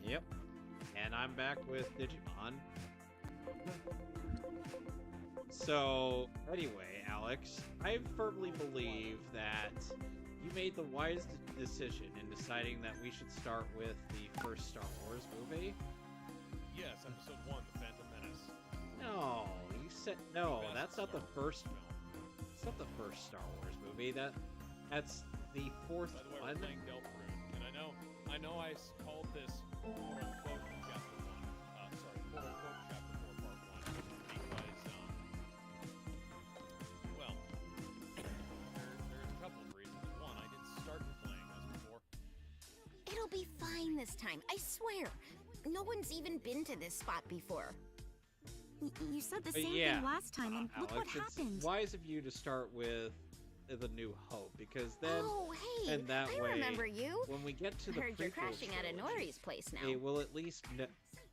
Yep. And I'm back with Digimon. So, anyway, Alex, I firmly believe that you made the wise decision in deciding that we should start with the first Star Wars movie. Yes, episode 1, The Phantom Menace. No, you said no. That's not the first film. It's not the first Star Wars movie. That's the fourth By the way, one. we're playing Deltarune, and I know I called this quote unquote chapter 1. Sorry, quote unquote chapter 4 part 1 because well, there's a couple of reasons. One, I didn't start playing this before. It'll be fine this time, I swear. No one's even been to this spot before. You said the same Yeah, thing last time, and look what Alex, happened. It's wise of you to start with The New Hope, because then, Oh, hey, and that I way, remember you. when we get to the Heard you're prequel crashing at trilogy, Inori's place now. they will at least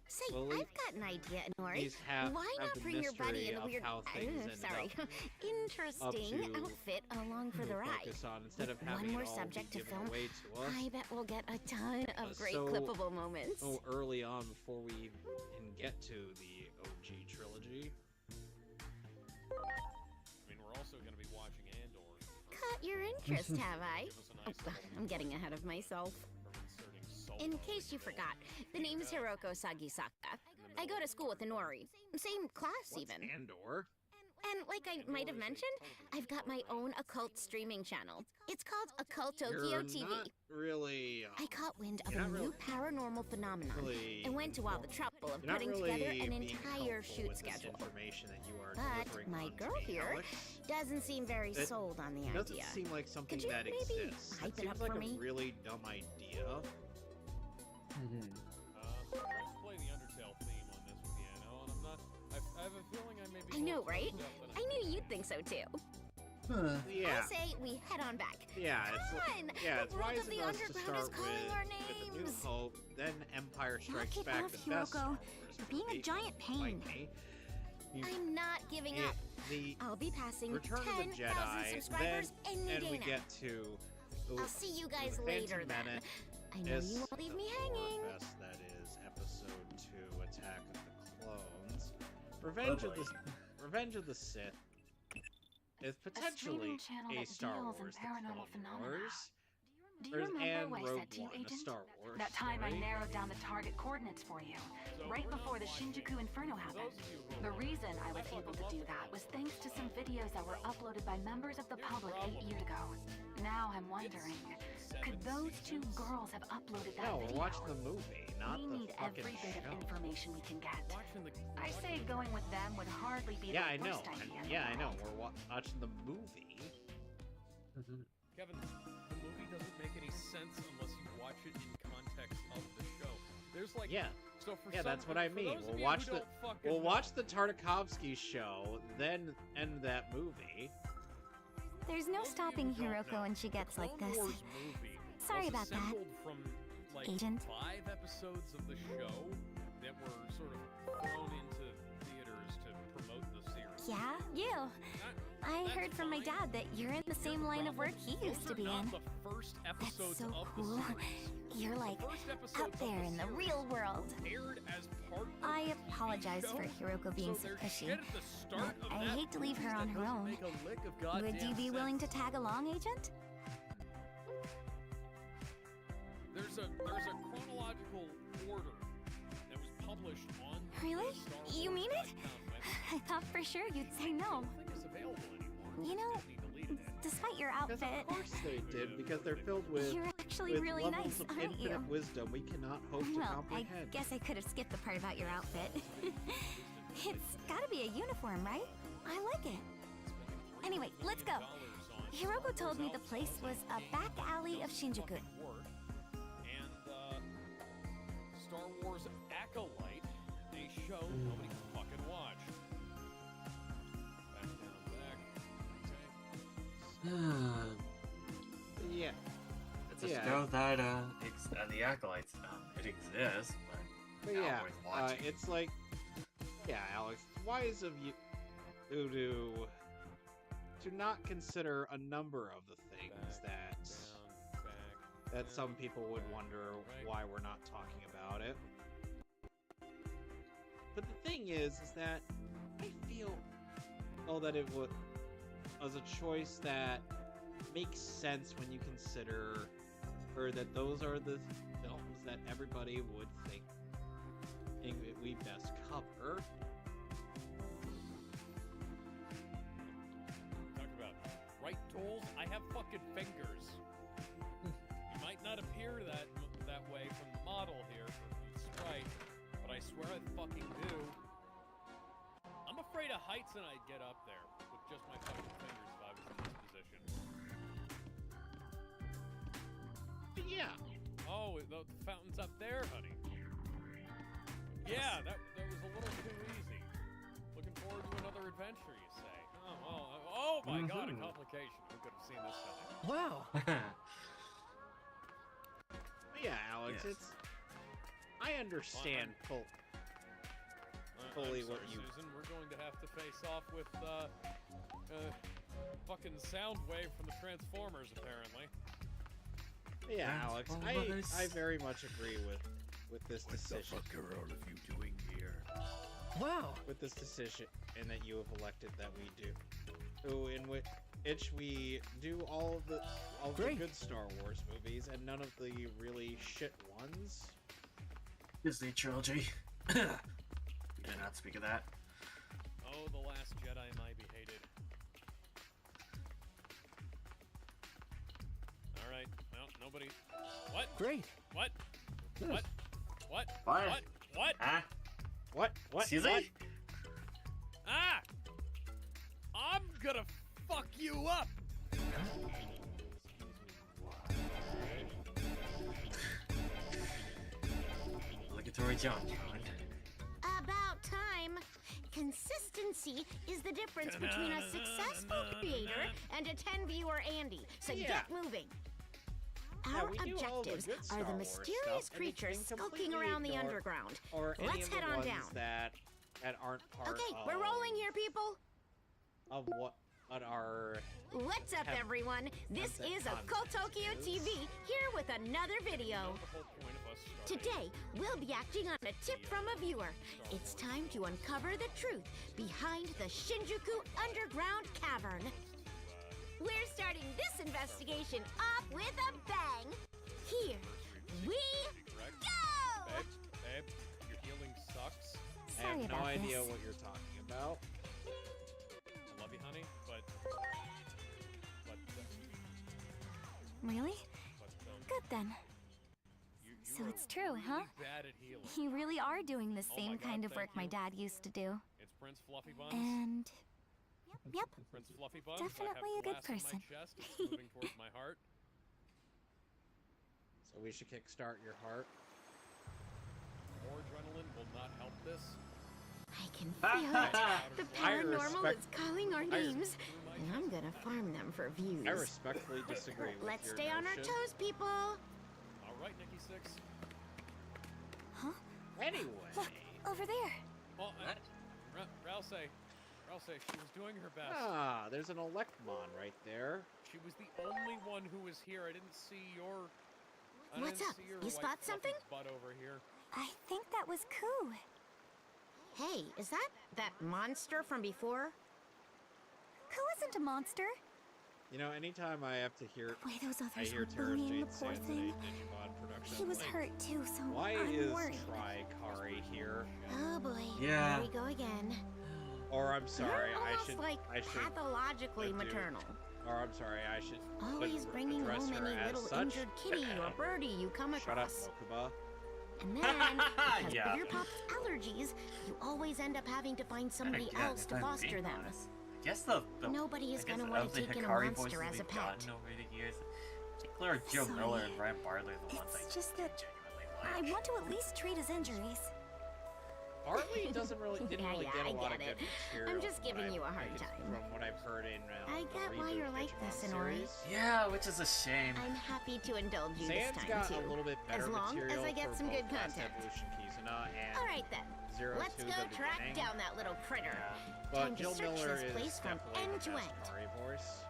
Say, well, I've got an idea, Inori. these have Why have not the bring your buddy mystery in a of weird, how things ended sorry, up interesting to outfit along for the ride? focus on instead of With having one more it all subject be to given film, away to us I bet we'll get a ton of great so- clippable moments. so early on before we even get to the OG trilogy. I mean, we're also going to be watching Andor. Caught your interest, have I? Give us a Oh, nice little I'm getting ahead of myself. from inserting salt In on case you the grill. forgot, the name's Hiroko Sagisaka. I go to school with Inori. Same class, What's even. Andor? And like I might have mentioned, I've got my own occult streaming channel. It's called Occult Tokyo You're TV. not really. I caught wind of you're a not new really- paranormal phenomenon really and went to all the trouble of You're not putting really together an being entire helpful shoot with this schedule. information that you are But delivering my on to girl me, here Alex. doesn't seem very It sold on the It doesn't idea. seem like something you that maybe exists. hype It it seems up like for a me? really dumb idea. Let's play the Undertale theme on this piano, and I'm not. I have a feeling I may be. I know, more right? fucked up than I knew you'd think so too. Yeah. I say we head on back. Yeah, it's Come on! yeah, The it's world wise of the of us to underground start is calling our with the New names. Hope, then Empire Strikes it Back, off, the best Star Hiroko. Wars You're being a movie, giant pain. like me. I'm not giving It- up. the I'll be passing Return of the 10,000 Jedi, subscribers any and day we now. get to I'll see you guys the later Phantom then. Menace. I know Is you won't leave me hanging. Best, that is Episode 2, Attack of the Clones. Revenge of the Sith is potentially streaming channel a that Star deals in Wars, the paranormal Clone phenomena. Wars, Do you remember and what I Rogue said to you, One, a Agent? Star Wars That time I story. narrowed down the target coordinates for you, So right we're before not the watching- Shinjuku Inferno For happened. those of you who The are- reason I was I able to fucking do love that the was Clone thanks to some videos that were uploaded by members of the Here's the public 8 problem. years ago. Now I'm wondering, could those two girls have uploaded that No, video? we're watching the movie, not We the need fucking every bit show. of information we can get. Watching the. I say going with them would hardly be Yeah, the I know. worst idea in the Yeah, I know. world. We're watching the movie. Kevin, the movie doesn't make any sense unless you watch it in context of the show. There's like Yeah, So for yeah, some, that's what I for mean. those of We'll you watch who the don't fucking we'll know- watch the Tartakovsky show, then end that movie. There's no Those of you stopping who don't Hiroko know, when she gets the like Clone this. Wars movie Sorry was about that, assembled from like Agent. 5 episodes of the show that were sort of thrown into theaters to promote the series. Yeah, you. I That's heard from my fine. dad that you're in the same line of work he used Those to are be not in. the first episodes so of cool. the series. You're like The first episodes out of there in the series real world. aired as part of I the apologize show, for Hiroko being so so there's pushy, shit at the start but of I that hate to leave her movie on that her doesn't own. make a lick of Would you goddamn be willing to sense. tag along, Agent? There's a chronological order that was published on Really? the Star You Wars mean it? website. I thought for sure you'd say no. I don't think it's available anymore. You know, Disney deleted it. Despite your Because outfit, of course they did, because they're filled with you're actually really levels nice, of aren't infinite you? wisdom we cannot hope to Well, I comprehend. guess I could have skipped the part about your outfit. It's gotta be a uniform, right? I like it. Anyway, let's go. Hiroko told me the place was a back alley of Shinjuku. And Star Wars Acolyte, a show nobody can fucking watch. Back down, back. Okay. Yeah, It's a Yeah. show that the acolytes it exists, but but not yeah, worth watching. it's like, yeah, Alex, it's wise of you to not consider a number of the things Back, that down, back. that some people would wonder why we're not talking about it. But the thing is that I feel that it was a choice that makes sense when you consider, or that those are the films that everybody would think we best cover. Talk about right tools. I have fucking fingers. You might not appear that way from the model here for Sprite, but I swear I fucking do. I'm afraid of heights, and I'd get up there with just my fucking fingers if I was in this position. Yeah. Oh, the fountain's up there, honey. Yeah, that was a little too easy. Looking forward to another adventure, you say? Oh, well, oh my god, a complication. Who could have seen this coming? Wow. Yeah, Alex, Yes. I understand fully I'm what sorry, you... Susan, we're going to have to face off with, fucking Soundwave from the Transformers, apparently. Yeah, Alex, I Transformers. very much agree with this decision. What the fuck are all of you doing here? Wow. With this decision, and that you have elected that we do. So in which we do all of the Great. good Star Wars movies and none of the really shit ones. Disney trilogy. We did not speak of that. Oh, The Last Jedi might be hated. Alright, well, nobody... What? Great. What? What? What? What? What? What? Ah, What? excuse What? me? Ah! I'm gonna fuck you up! Obligatory John. About time. Consistency is the difference between a successful creator and a 10-viewer Andy. So Yeah. get moving. Yeah, Our we do all the objectives good are Star the Wars mysterious stuff, and we creatures can skulking completely around the ignore- underground. Or any Let's of the head on ones down. that aren't part Okay, of... we're rolling here, people. Of what are... What's up, Have- everyone? This have that is Occultokyo context TV, here with another video. The whole point of us starting... Today, we'll be acting on a tip from a viewer. It's time to uncover the truth behind the Shinjuku Underground Cavern. We're starting this investigation off with a bang. Here we Correct? go! Babe, your healing sucks. I Sorry have no about idea this. what you're talking about. I love you, honey, but Really? Good then. you So are it's true, really huh? bad at healing. You really are doing the Oh same my God, kind of thank work my you. dad used to do. It's Prince Fluffy Buns. And yep, Prince Fluffy Buns. definitely I a have good glass in person. My chest. It's moving towards my heart. So we should kickstart your heart. More adrenaline will not help this. I can feel it. The I paranormal respect- is calling our names, and I'm gonna farm them for views. I respectfully disagree with Let's your stay on our notion. toes, people. All right, Nikki Six. Anyway, look, over there. Well, Rouse, she was doing her best. there's an Electmon right there. She was the only one who was here. I didn't see your. I What's didn't up? see your You white spot fluffy something? Butt over here. I think that was Koo. Hey, is that monster from before? Koo isn't a monster. You know, anytime I have to hear, The way those I others hear were Terrace bullying Jade the poor Sands in a thing. Digimon production. He was like, hurt too, so Why I'm is worried. Trikari here? Oh boy, Yeah. here we go again. Or I'm sorry, You're I almost should, like I should, pathologically do. maternal. or I'm sorry, I should. Always but bringing address home her any as little such. injured kitty or birdie you come Shut up, across. Mokuba. And then, because Yeah. of your pop's allergies, you always end up having to find somebody Yeah, else if to I'm foster being them. honest, I guess the Nobody is I guess gonna want of to the take in a Hikari monster voices as a we've pet. gotten over the years, particularly Joe Sorry. Miller and Ryan Bartley are the ones I It's just that genuinely I like. want to at least treat his injuries. Bartley didn't really Yeah, get I a lot of get good it. material. I'm just from what giving you a I've- hard like, time. From what I've heard in I the get why reboot you're like Digimon this, Inori. series. Yeah, which is a shame. I'm happy to indulge you this Sans time got too. a little bit better As long as material I get for some both good Last content. Evolution Kizuna and All right then, Zero let's to go the track beginning. down that little critter. Yeah. But Time to Jill search Miller this is place from definitely end the to best end. Kari voice.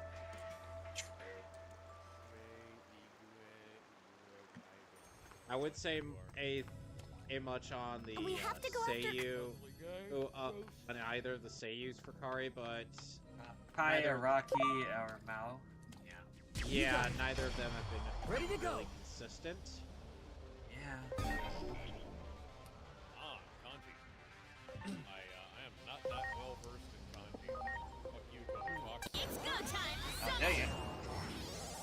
I would say a much on the We have to go after- Seiyu, on either the Seiyus for Kari, but Kai, Neither- Araki, or Mao. yeah, neither of them have been Ready to go. really consistent. Yeah. Kanji. I am not that well versed in kanji. Fuck you, Fox. It's go time! Dang it.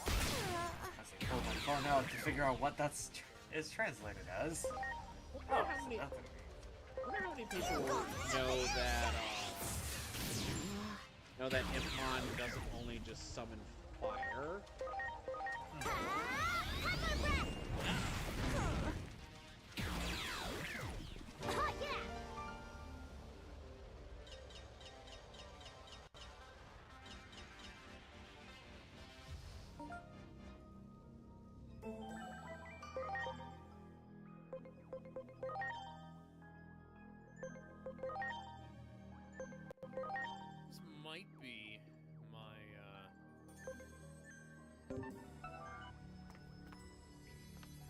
I say, hold my phone out to figure out what is translated as. Oh, how so many- nothing. I wonder how many people know that Impmon doesn't only just summon fire. This might be my,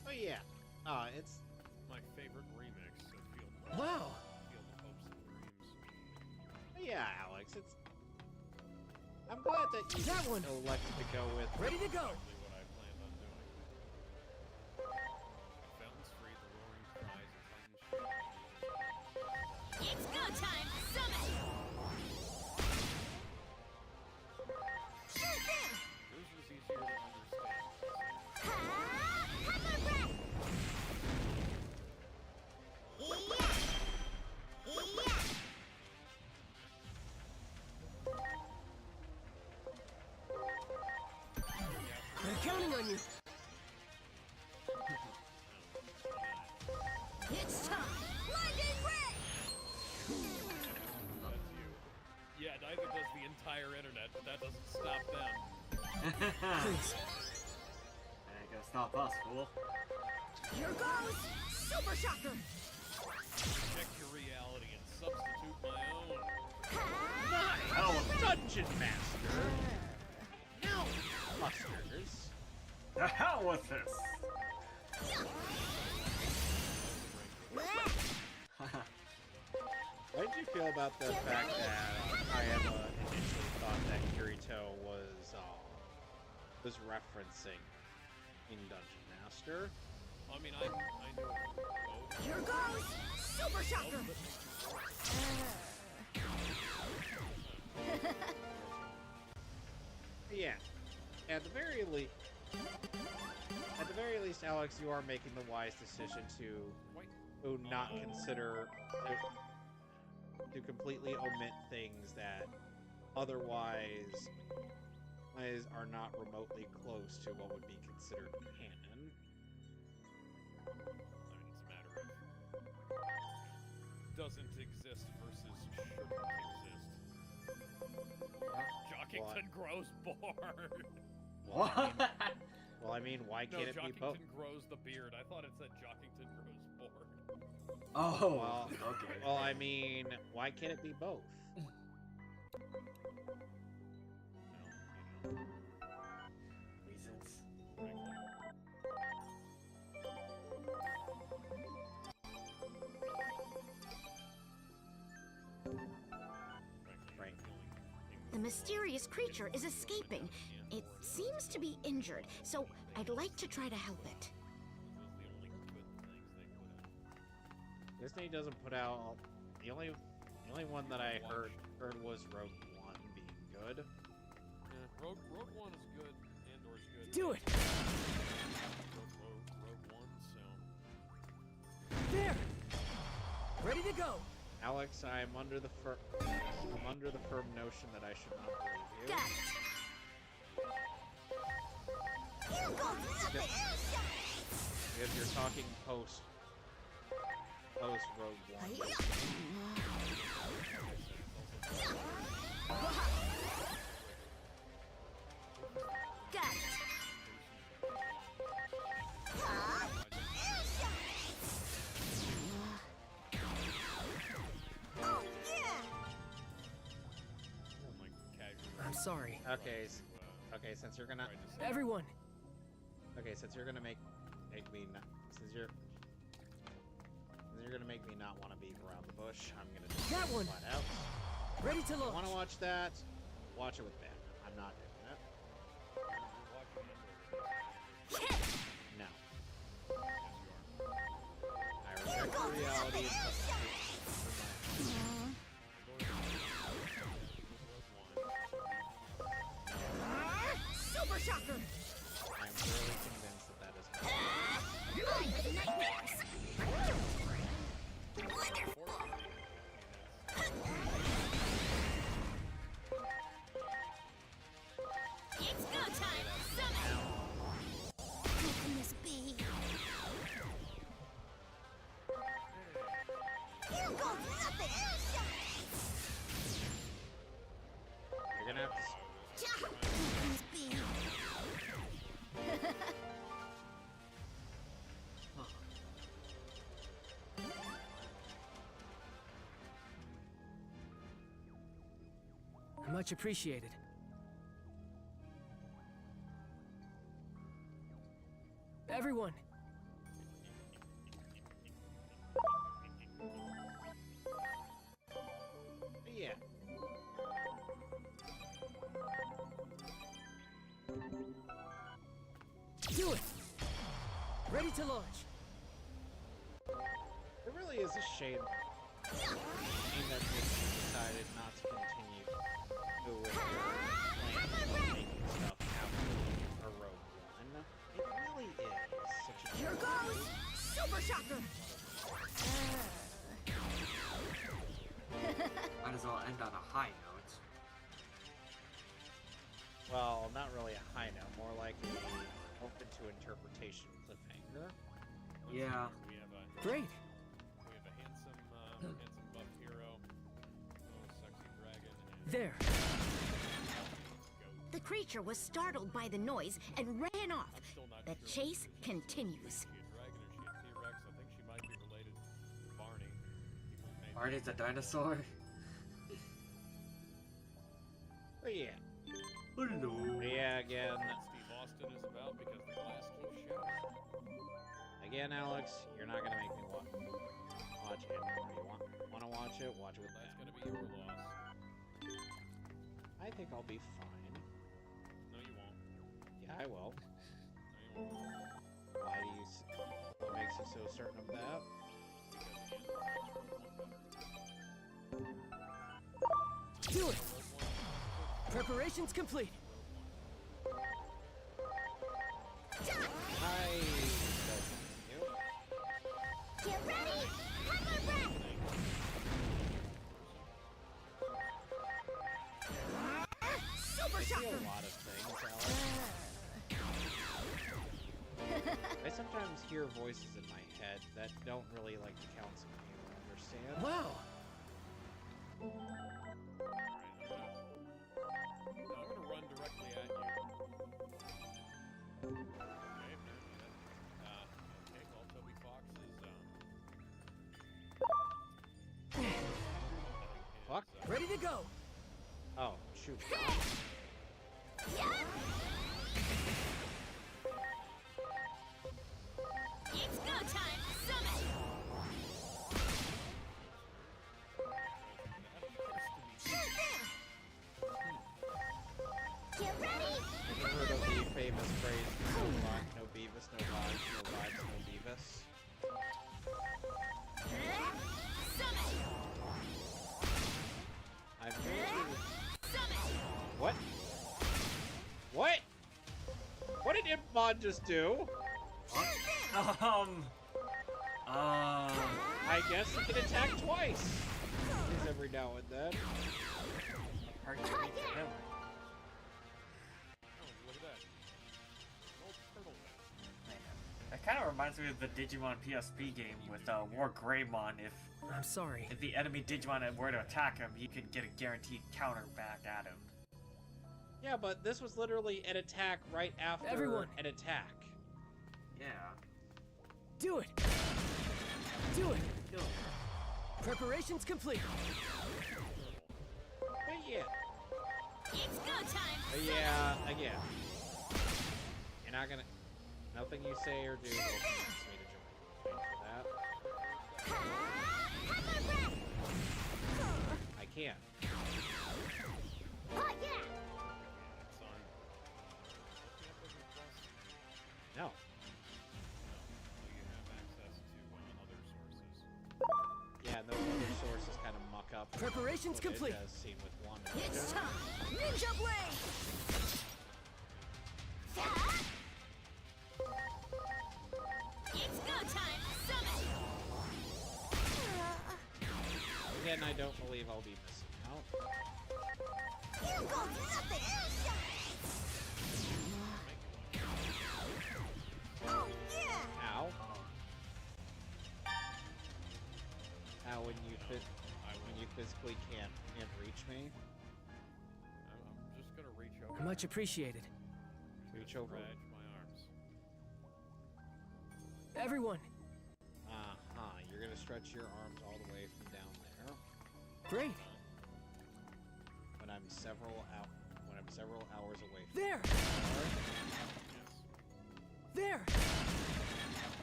Oh yeah, it's my favorite remix of Field Wow. Field of Hopes and Dreams. yeah, Alex. I'm glad that you That one. elected to go with. Ready to go. Exactly what I planned on doing. Fountains free, the roaring cries of Titan It's go time! Summon! Sure thing! Yours was easier to understand. I'm counting on you. It's time! Blinding ray! That's you. Yeah, neither does the entire internet, but that doesn't stop them. Please. Ain't gonna stop us, fool. Here goes! Super Shocker! Check your reality and substitute my own. Hell, Dungeon Master. Now, Busters. the hell with this. How did you feel about the fact that Kayama initially thought that Kirito was referencing in Dungeon Master? I mean, I knew it both. Here goes! Super Shocker! Yeah. At the very least, Alex, you are making the wise decision to not consider to completely omit things that otherwise are not remotely close to what would be considered canon. I mean, it's a matter of doesn't exist versus shouldn't exist. Jockington grows bored. What? Well, I mean, why No, can't it be both? Jockington grows the beard. I thought it said Jockington grows bored. Oh, Well, okay. Well, I mean, why can't it be both? Reasons. Right. The mysterious creature is escaping. It seems to be injured, so I'd like to try to help it. Disney doesn't put out the only one that I heard was Rogue One being good. Yeah, Rogue One is good. Andor's good. Do it. Rogue One, so There. Ready to go. Alex, I'm under the firm notion that I should not believe you. Got it! Here goes nothing! Because you're talking post Rogue One. Got it! Oh yeah! oh my casual. I'm sorry. Okay, since you're gonna Tried to say- Everyone. okay, since you're gonna make make me not, since you're gonna make me not want to beat around the bush, I'm gonna do That one. flat out. Ready to If you want launch. to watch that? Watch it with Ben. I'm not doing it. No. I respect the reality. Super shocker! I'm really convinced that that is It's go time! Summon! Who can this be? Here goes nothing! You're gonna have to. Who can this be? Much appreciated. Everyone, Yeah. do it. Ready to launch. It really is a shame. That Disney decided not to continue with their plans of making stuff after a Rogue One. It really is such a Here goes Super Shocker! Might as well end on a high note. well, not really a high note, more like a open to interpretation cliffhanger. Yeah. We have a Great. handsome buff hero, sexy dragon, and There. The creature was startled by the noise and ran off. I'm still not The sure chase continues. Is she a dragon or is she a T-Rex? I think she might be related to Barney. People may Barney's a dinosaur. But yeah. Hello. Yeah, again. what Steve Austin is about because the glass keeps shattering. Again, Alex, you're not gonna make me watch it. You want to watch it? Watch it with That's Ben. gonna be your loss. I think I'll be fine. No, you won't. Yeah, I will. No, you won't. Why do you? What makes you so certain of that? Do it. Preparations complete. I you. Get ready! Have a breath! Super I see Shocker! a lot of things, Alex. I sometimes hear voices in my head that don't really like the council people understand. Wow. I'm gonna run directly at you. Okay, okay, well, Toby Fox is, Fuck. Ready to go. Oh, shoot. It's go time! Summon! Get ready! Have you heard of the famous phrase, no Beavis, no vibes, no vibes, no Beavis? Summon! I've heard Summon! What? What? What did Impmon just do? I guess he can attack twice. Because every now and then. Hard to beat the hell. oh, look at that. Old turtle thing. That kind of reminds me of the Digimon PSP game with War Greymon. I'm sorry. If the enemy Digimon were to attack him, he could get a guaranteed counter back at him. Yeah, but this was literally an attack right after Everyone. an attack. Yeah. Do it. Do it. Kill him. Preparations complete. But yeah. It's go time! But yeah, again. You're not gonna... Nothing you say or do will convince me to join. Wait for that. I can't. Oh, yeah. It's on. No. You have access to other sources. Yeah, and those other sources kind of muck up. Preparations complete. As seen with one. It's time. Ninja Blade. It's go time. Summon. Again, I don't believe I'll be missing out. You got nothing. Oh yeah. Ow. Ow, when you physically can't reach me. I'm just gonna reach over. Much appreciated. Reach over. Stretch my arms. Everyone, You're gonna stretch your arms all the way from down there. great. When I'm several hours away from There, Yes. there.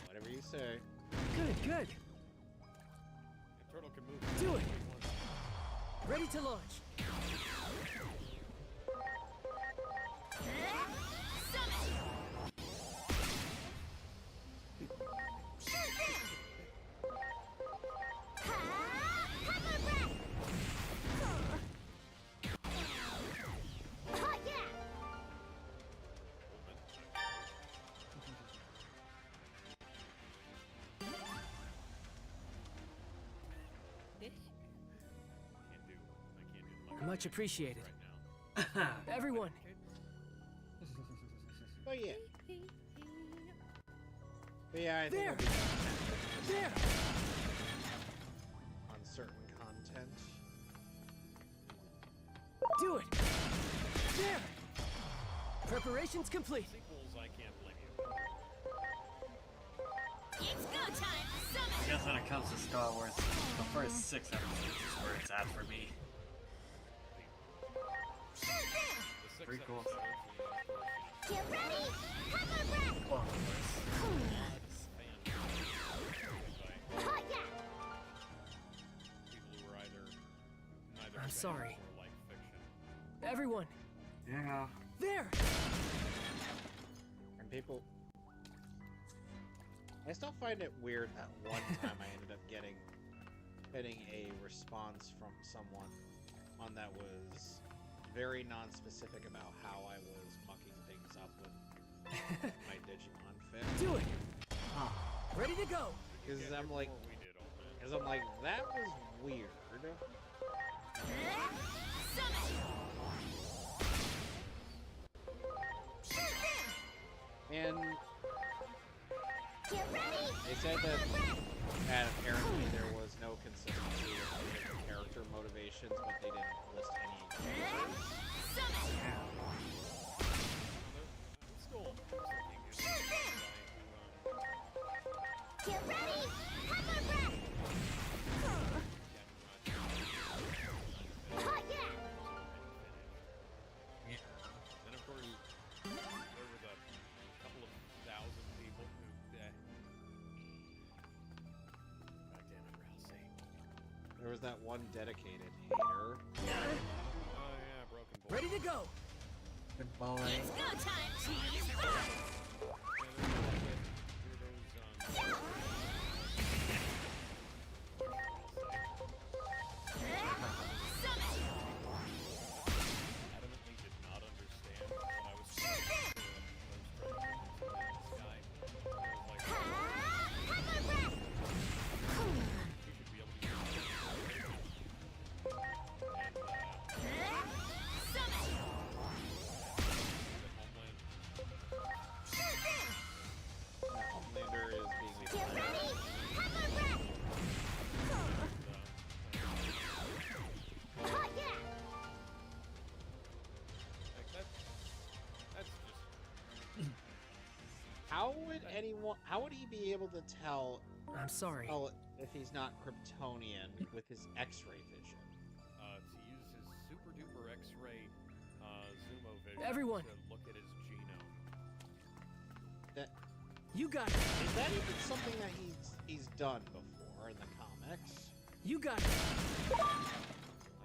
whatever you say. Good, good. The turtle can move. Do it. if he wants to. Ready to launch. I can't do Much appreciated. right now. Everyone, Oh yeah. But yeah, I think There. I'll be content there. on certain content. Do it. There. Preparations complete. Sequels, I can't blame you. It's go time. I Summon. guess when it comes to Star Wars, the first 6 episodes is where it's at for me. The 6 Pretty cool. episodes and of course, Get ready. Hover breath. Clone Wars. fan by Oh yeah. people who are either neither I'm fans sorry. or like fiction. Everyone, Yeah. there. And people, I still find it weird that one time I ended up getting a response from someone on that was very non-specific about how I was mucking things up with my Digimon fit. Do it. Huh. Ready to go. Because Get I'm here like, before we did, old man. because I'm like, that was weird. And Get ready. they said that apparently there was no consistency with any of the character motivations, but they didn't list any users. It's still being used by Get ready. Hover breath. Oh yeah. Then of course there was a couple of thousand people who God damn it, Rousey. There was that one dedicated hater. Oh yeah, broken boy. Ready to go. Good bowling. It's go time. Cheese. Adamantly did not understand what I was trying to do. I was trying to get this guy. Hover breath. He should be able to use it. Homelander is being Get ignored. ready. Hover breath. Oh yeah. Like that's just How would he be able to tell I'm sorry. if he's not Kryptonian with his X-ray vision? to use his super duper X-ray Zumo vision Everyone. to look at his genome. You got it. Is that even something that he's done before in the comics? You got it. I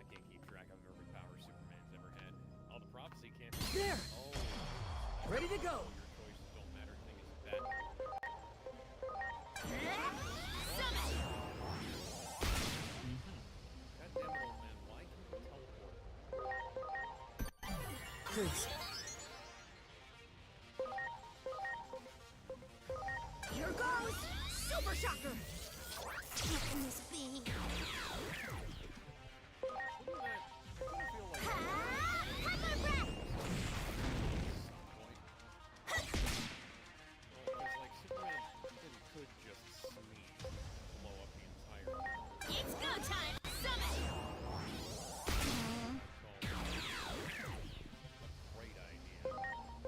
can't keep track of every power Superman's ever had. Oh, the prophecy can't. There. Oh. Ready to go. Your choices don't matter. Thing is that. God damn it, old man. Why can't you teleport? Please. Here goes! Super Shocker! What can this be? Hammer Breath! It's go time! Summon!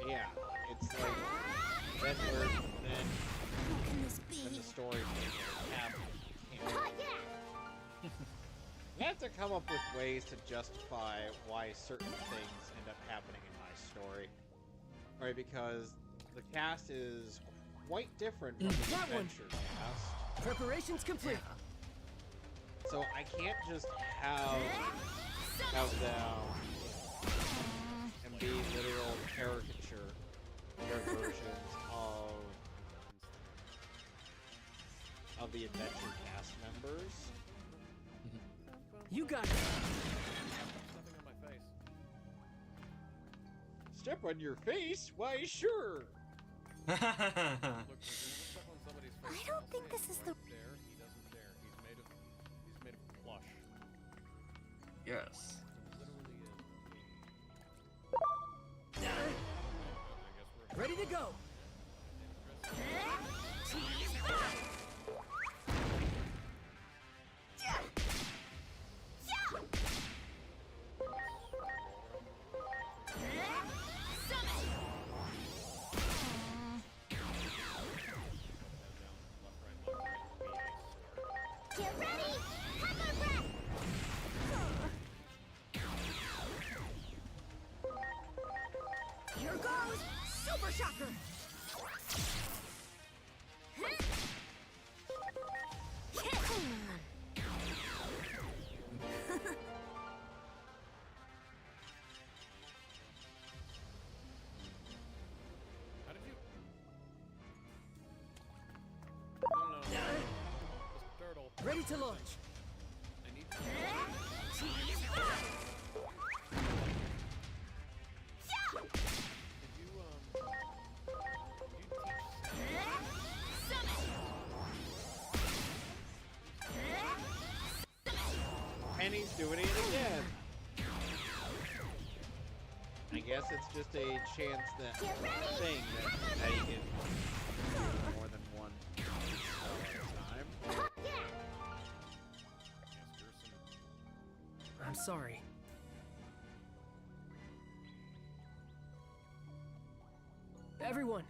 Yeah, it's like then we're then What can this be? the story came happened. Oh, yeah! You have to come up with ways to justify why certain things end up happening in my story. Right, because the cast is quite different from the That one. adventure cast. Preparations complete. So I can't just have them and be literal caricature their versions of the adventure cast members. You got it. Stepping on my face. Step on your face? Why, sure. Look, if you want to step on somebody's face, I don't I'll think say this it. is Right the- there, he doesn't dare. He's made of plush. Yes. Literally is. I guess we're Ready to go. Get ready! Hammer Breath! Here goes! Super Shocker! How did you? No. Just turtle. Ready to launch. I need. Did you And he's doing it again. I guess it's just a chance that thing that he can do more than one spell at a time. I'm sorry. Everyone.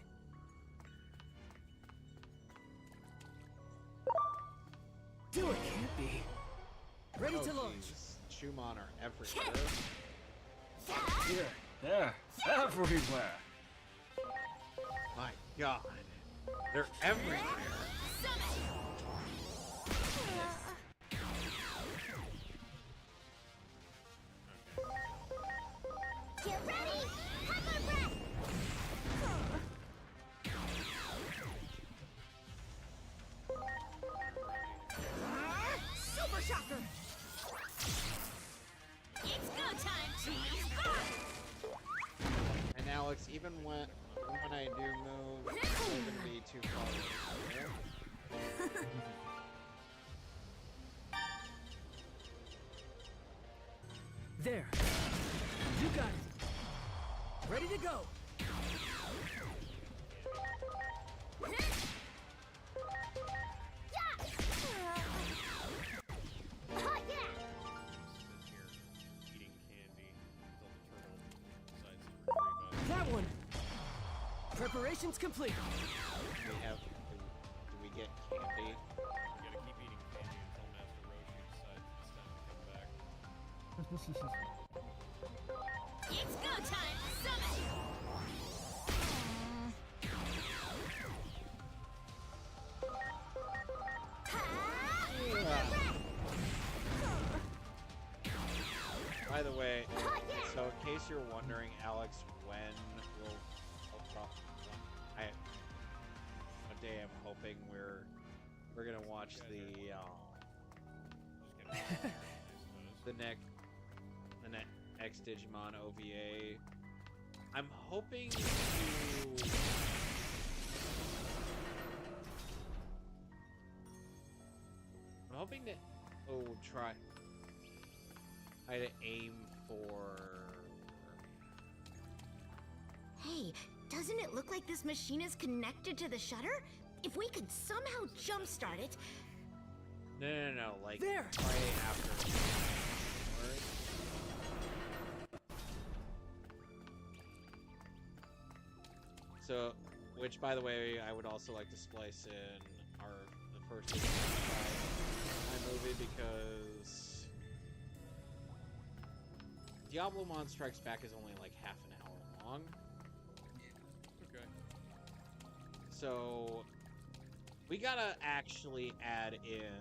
Do it. Can't be. Ready Oh, to launch. geez. Shumon are everywhere. Here, there, everywhere. My God. They're everywhere. Get ready! Hammer Breath! Super Shocker! It's go time, cheese! And Alex, even when I do move, it's still gonna be too far away from you. There. You got it. Ready to go. Oh, yeah! eating candy until the turtle decides to retrieve us. That one. Preparations complete. Do we get candy? We gotta keep eating candy until Master Roshi decides it's time to come back. It's go time! Summon! way, Oh, yeah. so in case you're wondering, Alex, when will one day I'm hoping we're gonna watch the next Digimon OVA. I'm hoping to try to aim for. Hey, doesn't it look like this machine is connected to the shutter? If we could somehow jumpstart it. No, like There. right after. So, which by the way, I would also like to splice in the first my movie because Diablo-Mon Strikes Back is only like half an hour long. Okay. So we gotta actually add in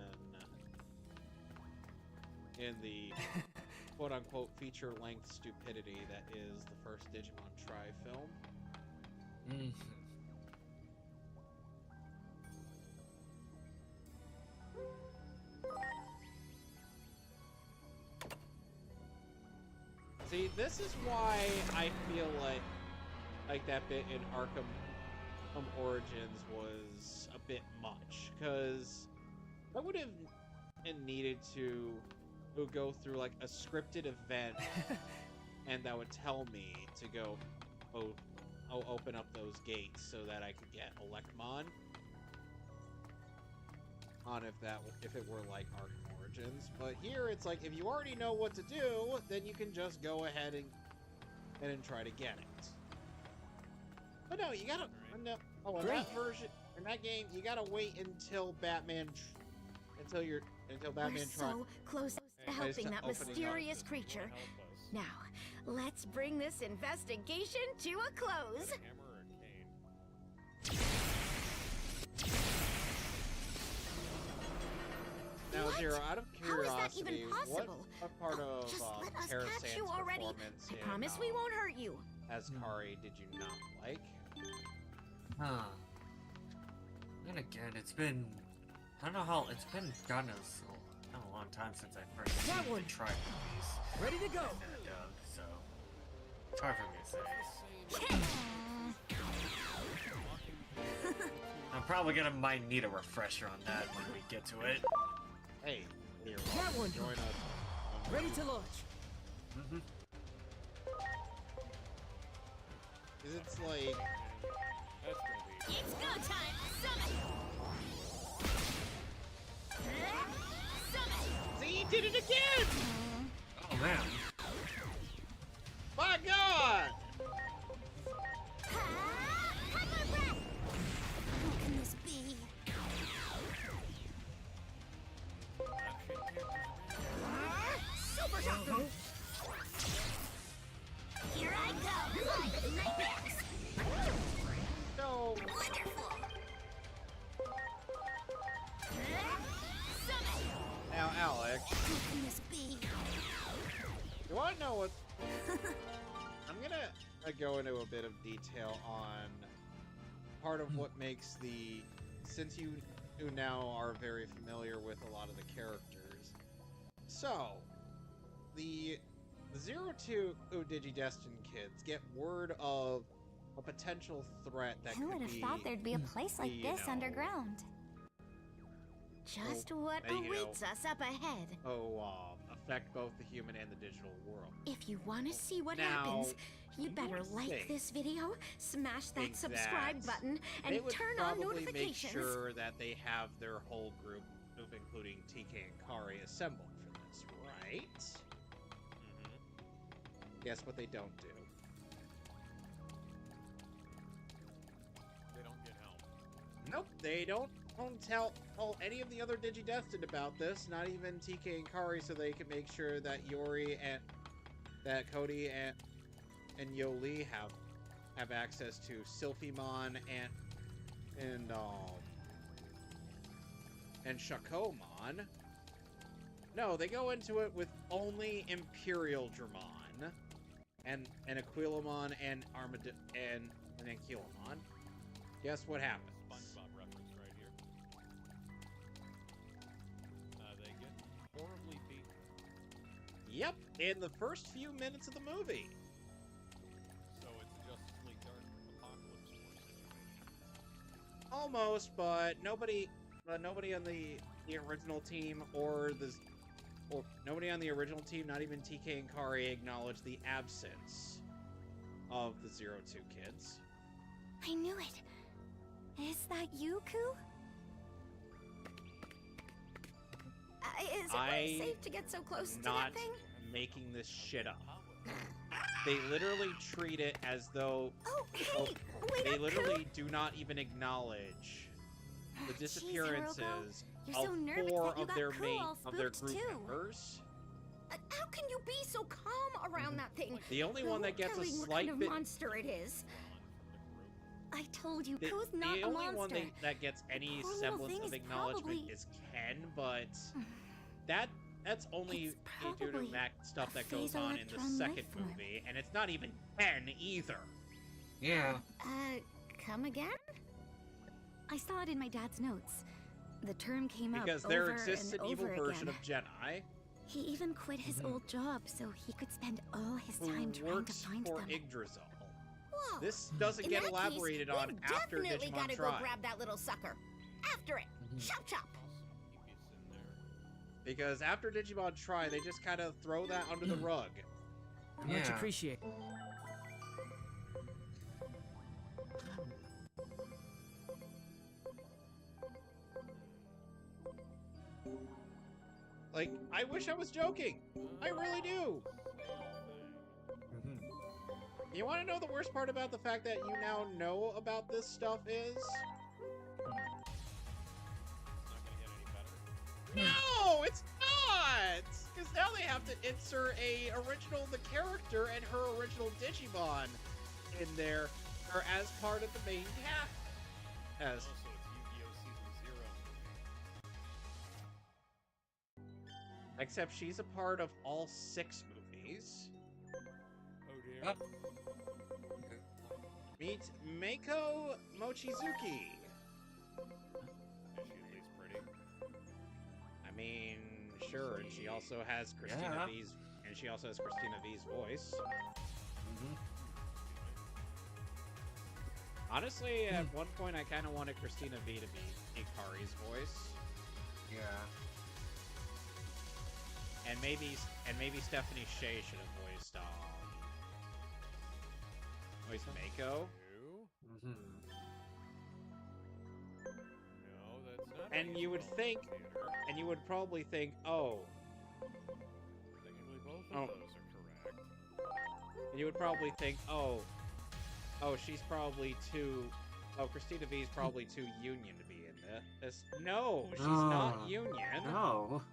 the quote-unquote feature-length stupidity that is the first Digimon Tri-film. Mm. See, this is why I feel like that bit in Arkham Origins was a bit much, because I would have needed to go through like a scripted event, and that would tell me to go, I'll open up those gates so that I could get Elecmon on if it were like Arkham Origins. But here it's like if you already know what to do, then you can just go ahead and try to get it. But no, you gotta in that version, in that game, you gotta wait until Batman We're tries. so close to Hey, helping nice that to opening mysterious up. creature. Help us. Now, let's bring this investigation to a close. Hammer or cane? Now, What? Zero, out of How is that curiosity, even possible? what part of Just let us Terra catch you Sand's already. performance I in, promise we won't hurt you. as Kari did you not like? Huh. And again, it's been. I don't know how. It's been a long time since I first That seen one. the Tri movies. Ready to go. So. It's hard for me to say. I'm probably gonna might need a refresher on that when we get to it. Hey, Zero, That one. join us. Ready to launch. Mm-hmm. Because it's like, That's gonna be. It's go time! Summon! Summon! see, you did it again! Oh man. My God! Hyper breath! Who can this be? Super shock! Here I go! Like nightmares! No. Wonderful! Summon! Now, Alex, Who can this be? you want to know what? I'm gonna go into a bit of detail on part of what makes since you now are very familiar with a lot of the characters. So, the 02 Digidestin kids get word of a potential threat that Who could would have be thought there'd be a place like you this know, underground? Just what you know. awaits us up ahead. affect both the human and the digital world. If you want to see what Now, happens, you you better would like think this video, smash that think subscribe that button, They and would turn on probably notifications. make sure that they have their whole group, including TK and Kari, assembled for this, right? Guess what they don't do? They don't get help. Nope, they don't tell any of the other Digidestined about this, not even TK and Kari, so they can make sure that Yori and that Cody and Yoli have access to Sylphimon and Shakomon. No, they go into it with only Imperial Dramon. and Aquilamon and and Ankylamon. Guess what happens? SpongeBob reference right here. They get horribly beaten. Yep, in the first few minutes of the movie. So it's a Justice League Dark Apocalypse War situation. Almost, but nobody on the original team or nobody on the original team, not even TK and Kari, acknowledged the absence of the 02 kids. I knew it. Is that you, Ku? Is it really safe to get so close to Not that thing? making this shit up. They literally treat it as though Oh, hey! Wait they up, literally do not even acknowledge the Jeez, disappearances You're so of nervous 4 that you of got their Ku main all of their spooked, group too. members. How can you be so calm around that thing? The only No one that gets a telling what slight kind of bit monster it is. I told you, the, Ku's not the a only monster. one that gets any Poor little semblance thing of is acknowledgement probably- is Ken, but that's only It's due to probably stuff a that goes on in the phase-electron second life form. movie, and it's not even Ken either. Yeah. Come again? I saw it in my dad's notes. The term came Because up there over exists and an evil over version again. of Jedi He even quit his old job so he could spend all his who time trying to works find for them. Yggdrasil. Whoa. This doesn't In get that elaborated case, on we've after definitely Digimon gotta Tri. go grab that little sucker. After it. Chop chop. In there. Because after Digimon Tri, they just kind of throw that under the rug. Much Yeah. appreciate. Like, I wish I was joking. I really do. Mhm. You want to know the worst part about the fact that you now know about this stuff is? It's not gonna get any better. No, it's not! Because now they have to insert the character and her original Digimon in there, or as part of the main cast. As Also, it's Yu-Gi-Oh! Season 0. except she's a part of all 6 movies. Oh dear. Yep. Meet Meiko Mochizuki. Is she at least pretty? I mean, sure, and she also has Christina Yeah. V's voice. Mhm. Honestly, at one point, I kind of wanted Christina V to be Ikari's voice, Yeah. and maybe Stephanie Shea should have voiced Meiko. No. Mhm. No, that's not. And how you would spell think- theater. And you would probably think, oh, Technically, both Oh. of those are correct. and you would probably think, oh, she's probably too. Oh, Christina V is probably too union to be in this. No, she's not union. No.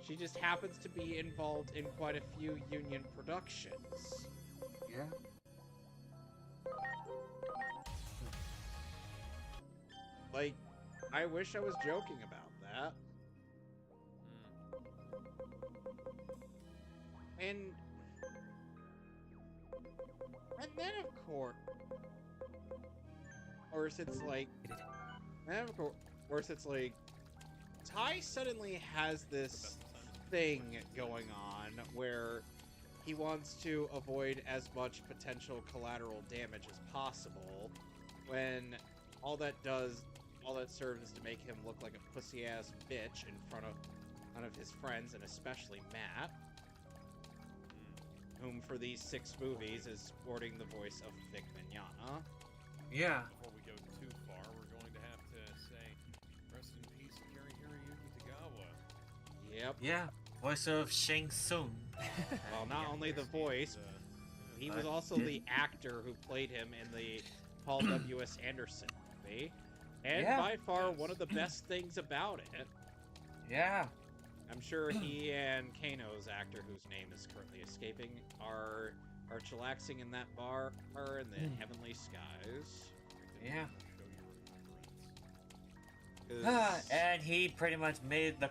She just happens to be involved in quite a few union productions. Yeah. Like, I wish I was joking about that. And then of course, Ty suddenly has this thing going on where he wants to avoid as much potential collateral damage as possible, when all that serves is to make him look like a pussy-ass bitch in front of his friends, and especially Matt, whom for these 6 movies is sporting the voice of Vic Mignogna. Yeah. Before we go too far, we're going to have to say, rest in peace, Kirihiro Yuki Tagawa. Yep. Yeah. Voice of Shang Tsung. Well, not only the voice, he was also the actor who played him in the Paul W.S. Anderson movie. And Yeah. by far, one of the best things about it. Yeah. I'm sure he and Kano's actor, whose name is currently escaping, are chillaxing in that bar or in the heavenly skies. Yeah. Show your regrets. 'Cause- And he pretty much made the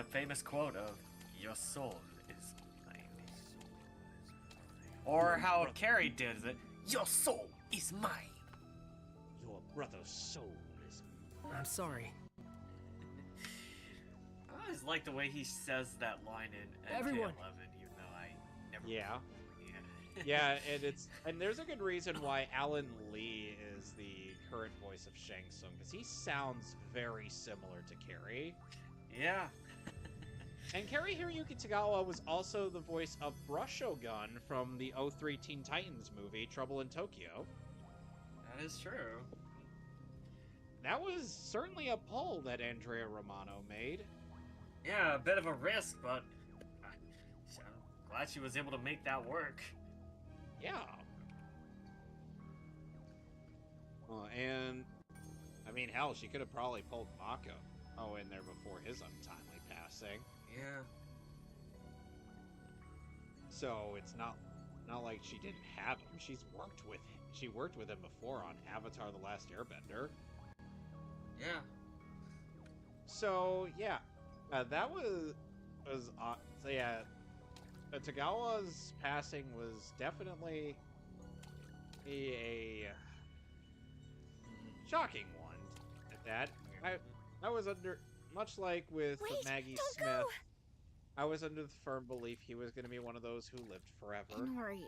famous quote of "Your soul is mine." Or how Carrie did it, your soul is mine. Your brother's soul is... I'm sorry. I always like the way he says that line in Everyone. NK11, even though I never... Yeah. Yeah. Yeah, and there's a good reason why Alan Lee is the current voice of Shang Tsung, because he sounds very similar to Carrie. Yeah. And Carrie Hiroyuki Tagawa was also the voice of Brushogun from the 03 Teen Titans movie, Trouble in Tokyo. That is true. That was certainly a pull that Andrea Romano made. Yeah, a bit of a risk, but I'm glad she was able to make that work. Yeah. And, I mean, hell, she could have probably pulled Mako in there before his untimely passing. Yeah. So it's not like she didn't have him. She worked with him before on Avatar: The Last Airbender. Yeah. So yeah, that was so yeah. Tagawa's passing was definitely a shocking one. At that, I was under, much like with Wait, Maggie don't Smith. go! I was under the firm belief he was going to be one of those who lived forever. Inori,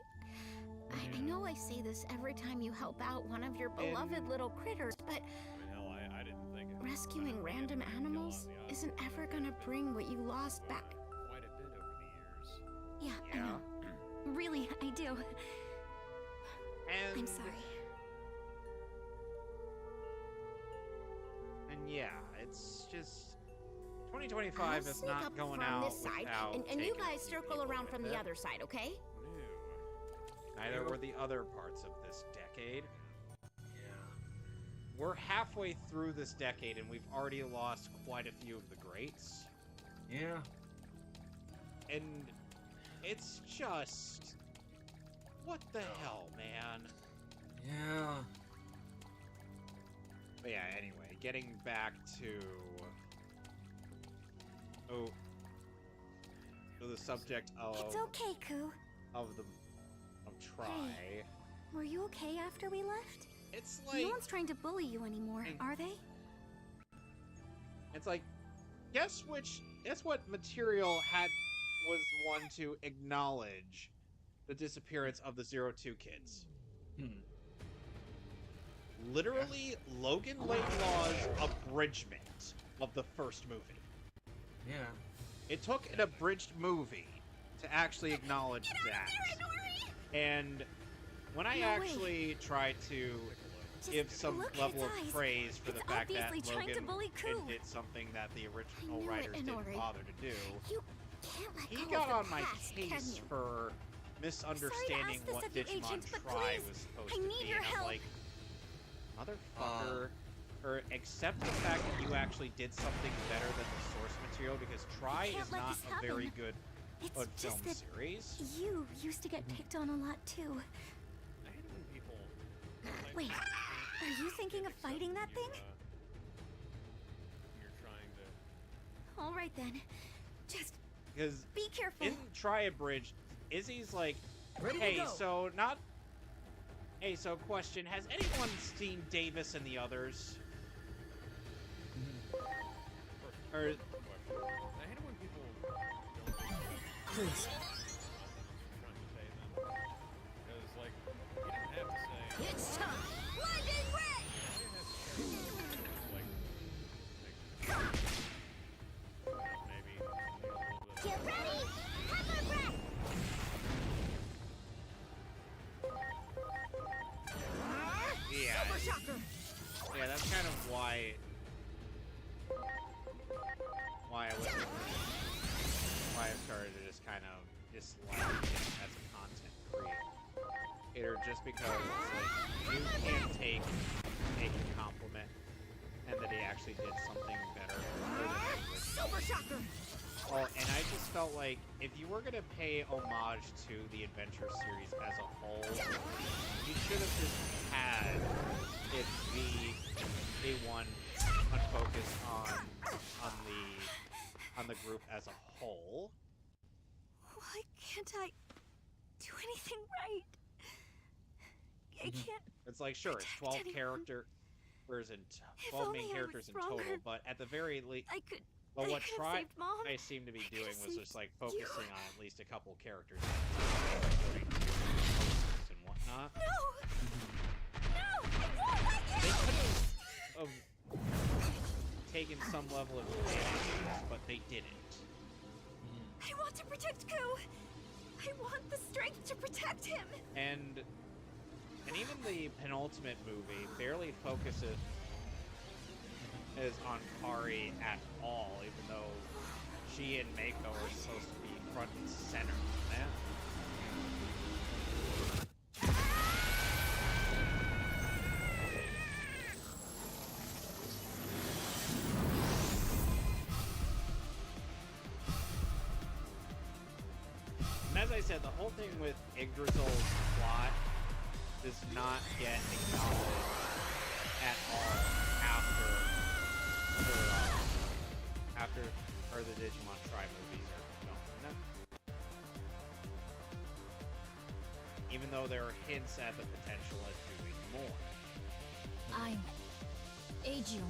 I know I say this every time you help out one of your beloved little critters, but I mean, hell, I didn't think it. rescuing random animals isn't ever gonna bring what you lost back. Quite a bit over the years. Yeah, I Yeah. know. Really, I do. And I'm sorry. And yeah, it's just I'll 2025 is sneak not up going from out this side, without and you taking guys a few circle people around from with the it. other side, okay? No. Neither were the other parts of this decade. Yeah. We're halfway through this decade, and we've already lost quite a few of the greats. Yeah. And it's just... what the hell, man? Yeah. But yeah, anyway, getting back to... to the subject It's okay, Koo. of Try. Were you okay after we left? It's like... No one's trying to bully you anymore, Hey. are they? It's like, guess what material was one to acknowledge the disappearance of the 02 kids? Literally, Logan Laidlaw's abridgment of the first movie. Yeah. It took an abridged movie to actually acknowledge that. And when I No way. actually tried to Just give some look at level its of eyes. praise for the It's fact that obviously trying to Logan bully Koo. did something that the original I knew it, writers didn't Inori. bother to do, You can't let he go got of on the my past, can case you? for misunderstanding this what of you, Digimon Agent, but Try please, was supposed I to need be. your And I'm help. like, motherfucker, or accept the fact that you actually did something better than the source material, because Try can't is let not this a very happen. good It's film just that series. you used to get picked on a lot too. I hate it when people. Wait, are you thinking of fighting that thing? You're trying to. All right then. Just Because be careful. in Try Abridged, Izzy's like, Ready to hey, go. so question, has anyone seen Davis and the Others? Or, I hate it when people don't. Please. Trying to say them. Because, like, you didn't have to say. It's time! Blinding ray! Maybe. Get ready! Pepper breath! yeah, Super shocker! yeah, that's kind of why I started to just kind of dislike it as a content creator, just because it's like, you can't take a compliment and that he actually did something better than the original. Super shocker! Well, and I just felt like if you were gonna pay homage to the adventure series as a whole, you should have just had it be a one focus on the group as a whole. Why can't I do anything right. I can't. It's like, sure, it's 12 protect anyone. characters and If 12 only main I characters was in total, stronger, but at the very least, I could. well, I what could have saved Mom. I seem to be I could doing have was saved just like you. focusing on at least a couple characters and whatnot. No! No! I won't let They you! could have taken some level of advantage, but they didn't. I want to protect Ku! I want the strength to protect him! And even the penultimate movie barely focuses on Kari at all, even though she and Mako are supposed to be front and center on that. And as I said, the whole thing with Yggdrasil's plot does not get acknowledged at all after the Digimon Tri movies are done. Even though there are hints at the potential of doing more. I'm Agiomon.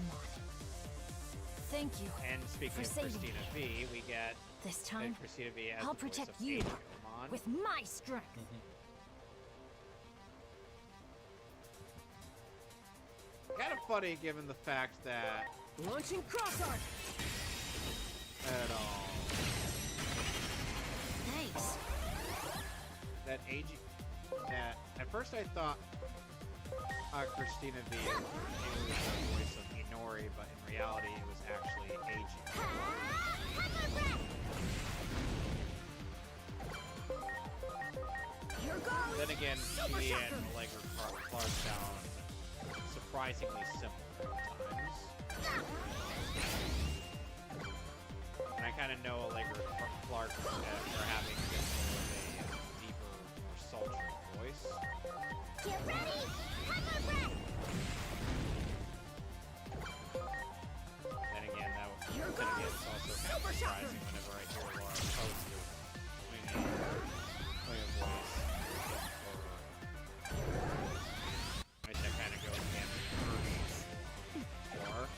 Thank you. And speaking For of saving Christina V, we get This time, Christina V as I'll the voice protect of you Agiomon. with my strength. Kind of funny given the fact that Launching cross arc. at all Thanks. that at first I thought Christina V was the voice of Inori, but in reality it was actually Here goes. Then again, Super she shocker. and Allegra Clark sound surprisingly similar at times. And I kind of know Allegra Clark for having just a deeper, more sultry voice. Get ready. Have a breath. Then again, Here it's goes. also kind of Super shocker. surprising whenever I hear Laura Post doing a voice. I guess that kind of goes hand in hand. Or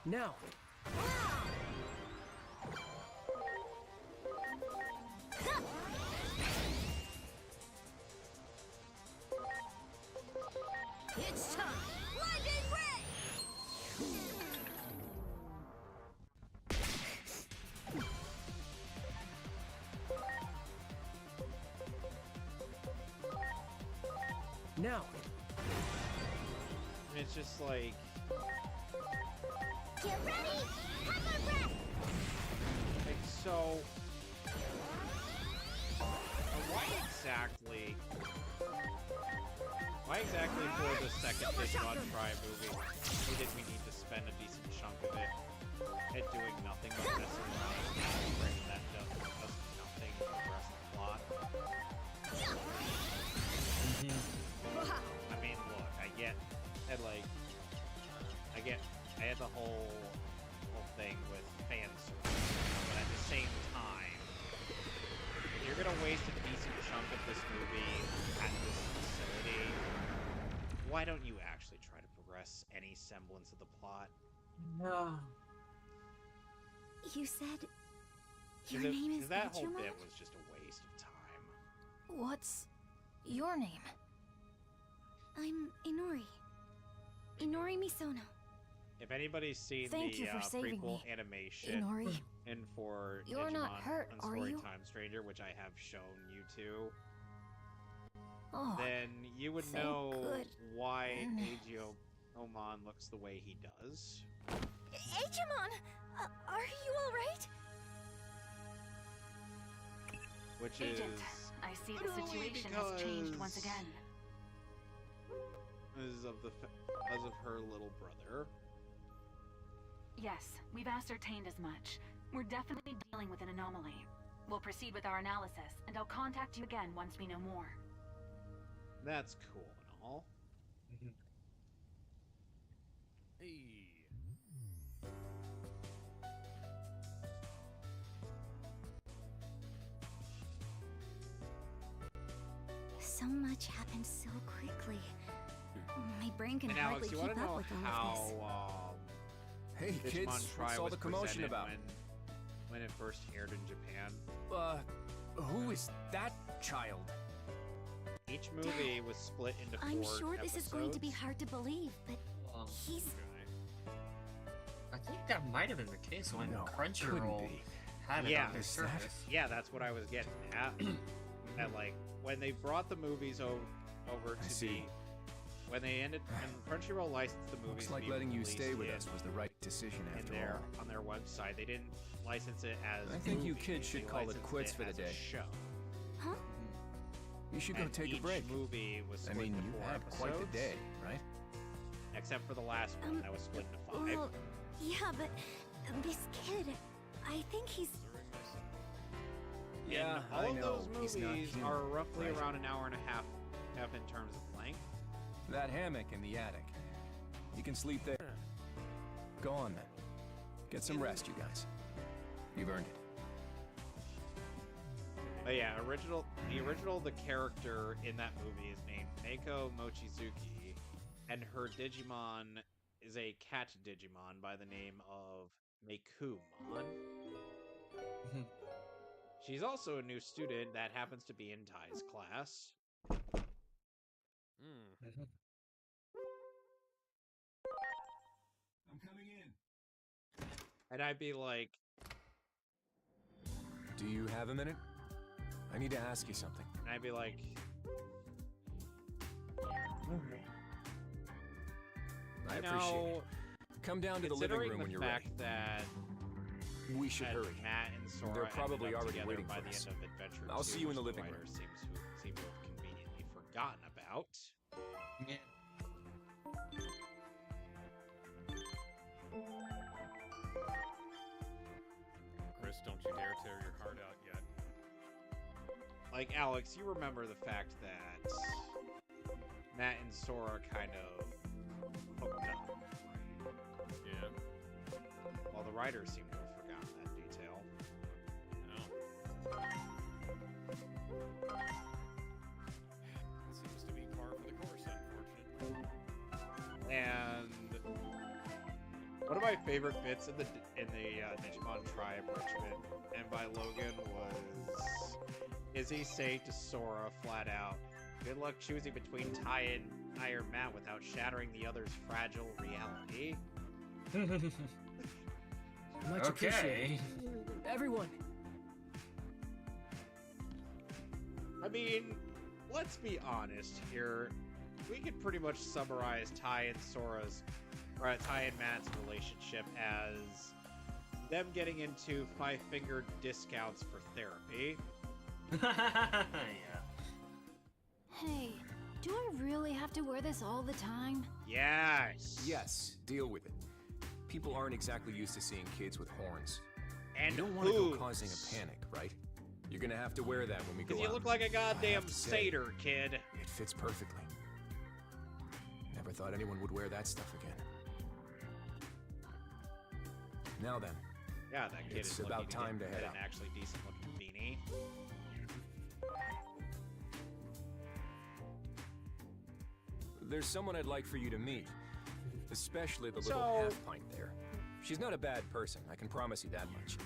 Now. It's time. Blinding ray. Now. and it's just like, Get ready. Have a breath. so why exactly for the second Digimon Tri movie did we need to spend a decent chunk of it at doing nothing but messing around with a spring that does nothing for the rest of the plot? I mean, look, I get the whole thing with fan service, but at the same time, if you're gonna waste a decent chunk of this movie at this facility, why don't you actually try to progress any semblance of the plot? No. You said your 'Cause name is that whole Agiomon? bit was just a waste of time. What's your name? I'm Inori. Inori Misono. If anybody's seen Thank the you for saving prequel me, animation Inori. and for You're Digimon not hurt, are Unstory you? Time Stranger, which I have shown you to, Oh, then you would thank know why goodness. Agiomon looks the way he does. Agiomon! Are you alright? Which Agent, is I see the literally situation has changed once because- again. because of her little brother. Yes, we've ascertained as much. We're definitely dealing with an anomaly. We'll proceed with our analysis, and I'll contact you again once we know more. That's cool and all. Hey, So much happened so quickly. My brain can And hardly Alex, you keep want to up know with all how of this. Hey, Digimon kids, Tri what's all was the commotion presented about? when it first aired in Japan? Who is that child? Each movie was split into 4 I'm sure this is going to be episodes. hard to believe, but he's... I think that might have been the case when No, Crunchyroll couldn't be. had it Yeah. on their Is that- service. Yeah, that's what I was getting at. And like when they brought the movies over I to see. when they ended and Crunchyroll licensed the movies. Looks to like be letting you released stay with in- us was the right decision in after their all. on their website. They didn't license it as. I think you movies, kids should they call it licensed quits for the as a day. show. Huh? You should go And take a each break. movie was I split mean, into you 4 had quite the episodes, day, right? except for the last one that was split into 5. Well, yeah, but this kid, I think he's... Yeah, And all I of know. those He's not movies human, are roughly right? around an hour and a half in terms of length. That hammock in the attic. You can sleep there. Go on then. Get some rest, you guys. You've earned it. But yeah, the character in that movie is named Meiko Mochizuki, and her Digimon is a cat Digimon by the name of Meikumon. She's also a new student that happens to be in Tai's class. I'm coming in. And I'd be like, Do you have a minute? I need to ask you something. I you appreciate know, it. Come down to the living considering room the when you're fact ready. that We should that hurry. Matt and Sora They're probably ended up already together waiting by for the us. end of Adventure I'll 2, see you in the which living writer room. seem to have conveniently forgotten about. Yeah. Chris, don't you dare tear your heart out yet. Like, Alex, you remember the fact that Matt and Sora kind of hooked up. Yeah. Well, the writers seem to have forgotten that detail. No. Seems to be par for the course, unfortunately. And one of my favorite bits in the Digimon Tribe Richmond and by Logan was Izzy saying to Sora flat out, "Good luck choosing between Tai and Iron Matt without shattering the other's fragile reality." Much appreciated. Everyone, I mean, let's be honest here. We could pretty much summarize Tai and Matt's relationship as them getting into 5-finger discounts for therapy. Yeah. Hey, do I really have to wear this all the time? Yes. Yes, deal with it. People aren't exactly used to seeing kids with horns. And You don't want to go hooves. causing a panic, right? You're gonna have to wear that when we go Because you out. look like a I goddamn have to say, satyr, kid. It fits perfectly. Never thought anyone would wear that stuff again. Now then, Yeah, that kid It's is lucky about time to get head an out. actually decent looking beanie. there's someone I'd like for you to meet. Especially the little So- half-pint there. She's not a bad person, I can promise you that much.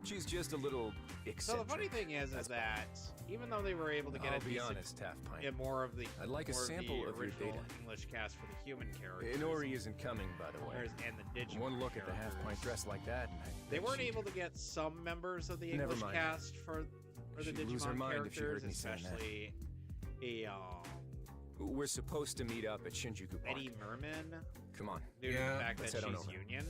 She's just a little So eccentric. the funny thing is That's that even though they were able to get I'll a be decent, honest, half-pint. get more of the I'd like a more sample the of your original data. English cast for the human characters. Inori isn't coming, by the way. and the Digimon One look at the half-pint characters. dress like that, and I They bet weren't she'd- able to get some members of the Never English mind. cast for the She'd Digimon lose her mind if she heard characters, me saying that. especially We're supposed to meet up at Shinjuku Park. Eddie Merman, Come on. due to Yeah, the fact that let's head on she's over. Union.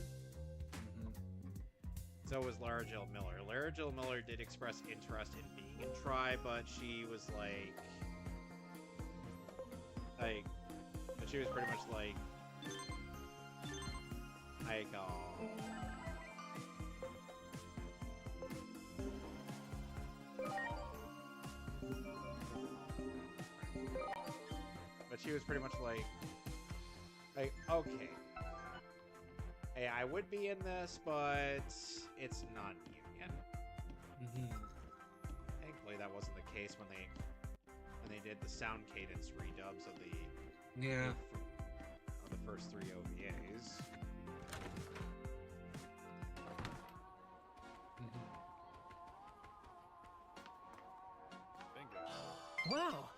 So was Lara Jill Miller. Lara Jill Miller did express interest in being in Tri, but she was but she was pretty much like, but she was pretty much like, okay, hey, I would be in this, but it's non-union. Thankfully, that wasn't the case when when they did the sound cadence redubs of the of the first 3 OVAs. Wow.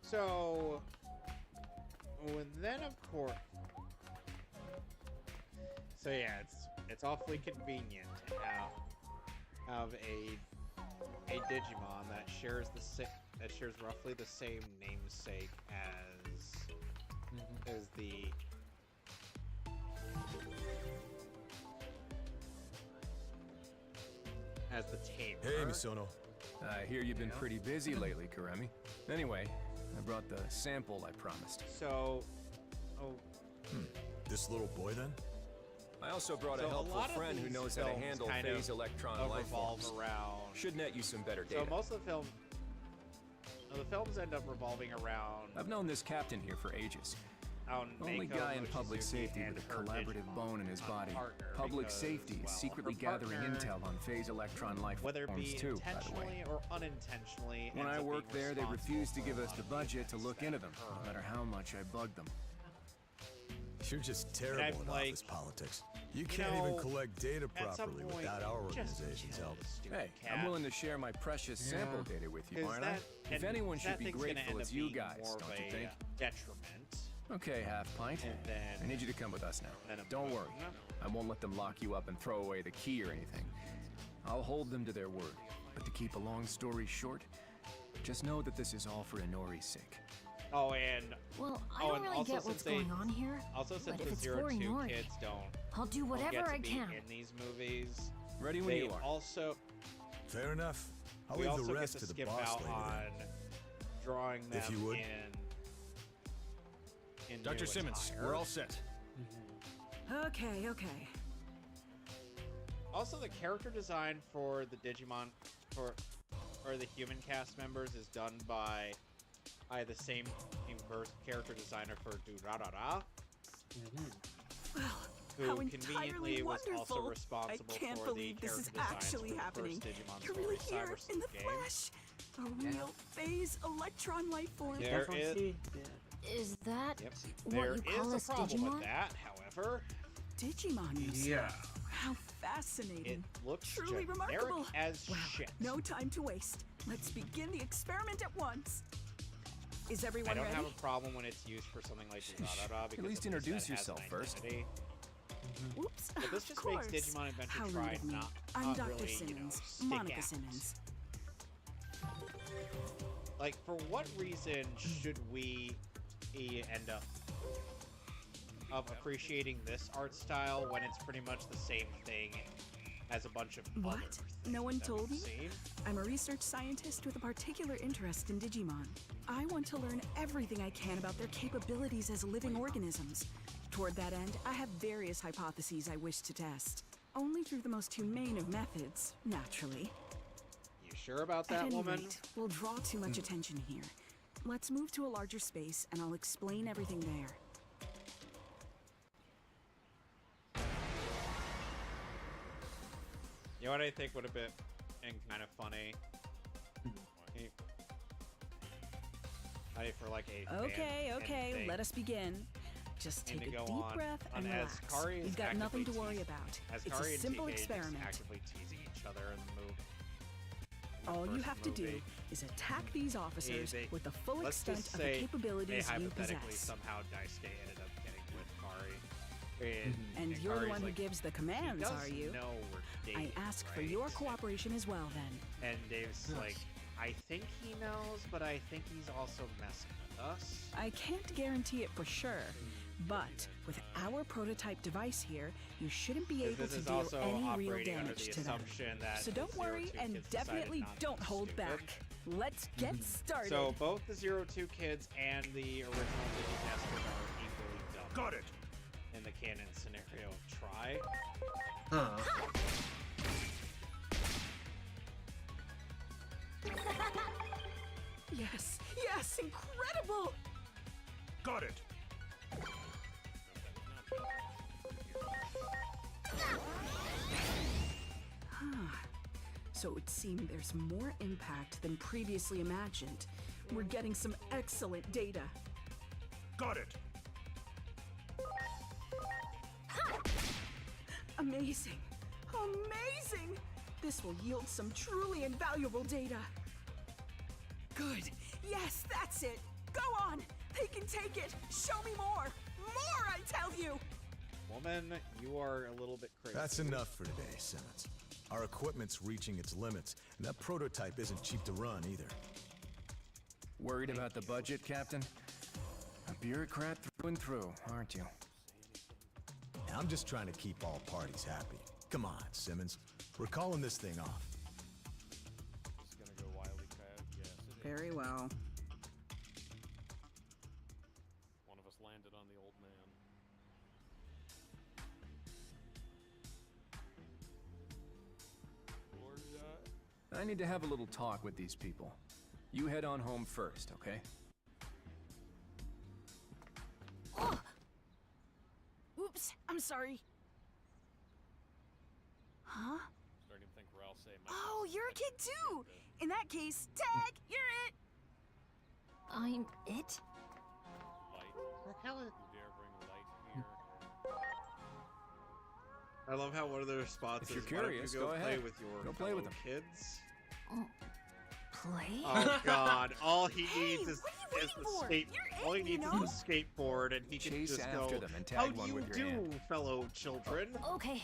So, then of course, so yeah, it's awfully convenient to have a Digimon that shares roughly the same namesake as the tamer. Hey, Misono. I hear you've been pretty busy lately, Karemi. Anyway, I brought the sample I promised. So, This little boy, then? I also brought a helpful friend who knows how to handle phase electron life forms. Should net you some better data. So most of the films end up revolving around. I've known this captain here for ages. Only guy in public safety with a collaborative bone in his body. Public safety is secretly gathering intel on phase electron life forms too, by the way. Or unintentionally. When I worked there, they refused to give us the budget to look into them, no matter how much I bugged them. You're just terrible at office politics. You can't even collect data properly without our organization's help. Hey, I'm willing to share my precious sample data with you, aren't I? If anyone should be grateful, it's you guys, don't you think? Detriment. Okay, Half Pint. I need you to come with us now. Don't worry. I won't let them lock you up and throw away the key or anything. I'll hold them to their word. But to keep a long story short, just know that this is all for Inori's sake. Oh, and Well, I don't really get what's going on here. Also, since but if the it's Zero for 2 Inori, kids I'll do whatever get to I be can. in these movies, Ready when they you are. also Fair enough. I'll we leave also the rest get to to the skip boss out lady on then. drawing them If you would. in Dr. new Simmons, attire. we're all set. Okay, okay. Also, the character design for the Digimon or the human cast members is done by the same character designer for Durarara, Well, who how conveniently entirely was wonderful. also responsible I can't for believe the this is character designs actually for the happening. first Digimon You're really Story here Cyber in the game. flesh. A real phase electron life form. There is, Is that what there you call is us a problem Digimon? with that, however. Digimon, you say? Yeah. How fascinating. It looks Truly generic remarkable. as Well, shit. no time to waste. Let's begin the experiment at once. Is I everyone don't ready? have a problem when it's used for something like Durarara because least at introduce that has yourself an first. identity. Oops. But this of just course. makes Digimon Adventure How Try rude of me. not I'm Dr. really, Simmons, stick Monica out. Simmons. Like, for what reason should we end up appreciating this art style when it's pretty much the same thing as a bunch of What? other things No one that told we've you? seen? I'm a research scientist with a particular interest in Digimon. I want to learn everything I can about their capabilities as living organisms. Toward that end, I have various hypotheses I wish to test. Only through the most humane of methods, naturally. You sure about At that, any woman? rate, we'll draw too much attention here. Let's move to a larger space, and I'll explain everything there. You know what I think would have been kind of funny? For like a Okay, fan okay, thing. let us begin. Just And take to a go deep on- breath on and as relax. Kari is You've got nothing to actively worry teasing- about. As It's Kari a and simple TK just experiment. actively teasing each other in the movie. All you first have to do movie. is attack these officers They- with the full let's extent just of the say capabilities they you hypothetically possess. somehow Daisuke ended up getting with Kari. And you're the Kari's one who like, gives the "He commands, does are you? know we're I dating, ask for right?" your cooperation as well, then. And Dave's like, I think he knows, but I think he's also messing with us. I can't guarantee it for sure, but with our prototype device here, you shouldn't be able This to is deal also any real operating under damage the to them. assumption that So the don't worry 02 and kids decided definitely not to don't be hold stupid. back. Let's get started. So both the 02 kids and the original Digimasters are equally dumb. Got it. In the canon scenario of Try. Huh. Yes, yes, incredible! Got it! So it seemed there's more impact than previously imagined. We're getting some excellent data. Got it! Amazing! Amazing! This will yield some truly invaluable data. Good. Yes, that's it. Go on. They can take it. Show me more. More, I tell you. Woman, you are a little bit crazy. That's enough for today, Simmons. Our equipment's reaching its limits, and that prototype isn't cheap to run either. Worried about the budget, Captain? A bureaucrat through and through, aren't you? I'm just trying to keep all parties happy. Come on, Simmons. We're calling this thing off. It's gonna go wildly coyote. Yes, it is. Very well. One of us landed on the old man. I need to have a little talk with these people. You head on home first, okay? Oh. Oops, I'm sorry. Huh? Starting to think Ralph say my Oh, you're a kid too! In that case, Tag, you're it! I'm it? light. What the hell is... You dare bring light here? I love how one of their responses If you're is, "Why don't curious, you go play ahead. with your Go play with fellow kids." Play? Oh God! All he Hey, needs is what are you the waiting for? skate. You're All he it, you needs know? is the skateboard, and he can Chase just after go. them and How tag do one you with your do, hand." fellow children? Okay,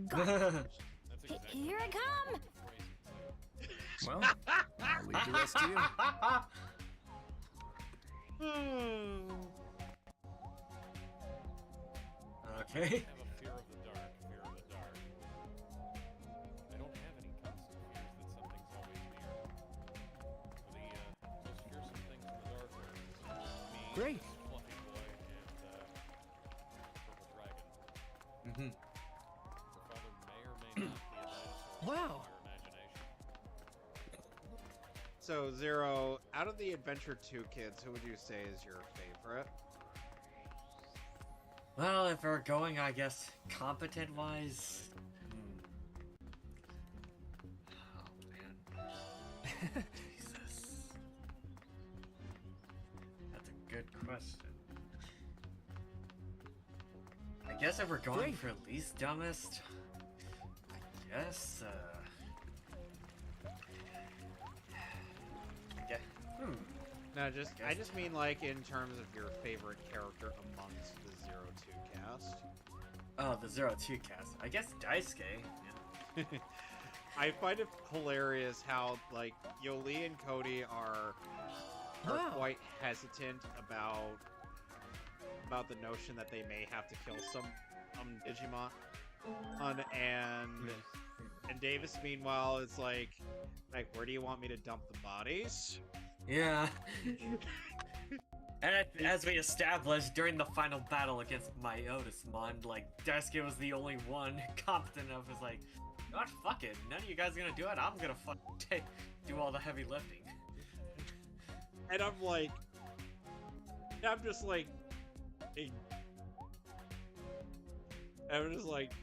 got it. That's exactly Here I come! Well, I'll leave the rest to you. Okay. I have a fear of the dark. Fear of the dark. I don't have any constant fears that something's always near. The most fearsome things in the dark are me, Great. this fluffy boy, and purple dragon. Mm-hmm. Your father may or may not be a dinosaur. Wow. In your imagination. So Zero, out of the Adventure 2 kids, who would you say is your favorite? Well, if we're going, I guess, competent-wise... Oh, man. Jesus. That's a good question. I guess if we're going Great. for least dumbest... I guess, yeah. No, I just mean like in terms of your favorite character amongst the 02 cast. Oh, the 02 cast. I guess Daisuke. Yeah. I find it hilarious how like Yoli and Cody are Wow. quite hesitant about the notion that they may have to kill some Digimon. And Davis meanwhile is like where do you want me to dump the bodies? Yeah. And as we established during the final battle against Myotismon, like, Daisuke was the only one competent enough is like, God, fuck it, none of you guys are gonna do it, I'm gonna do all the heavy lifting. And I'm just like,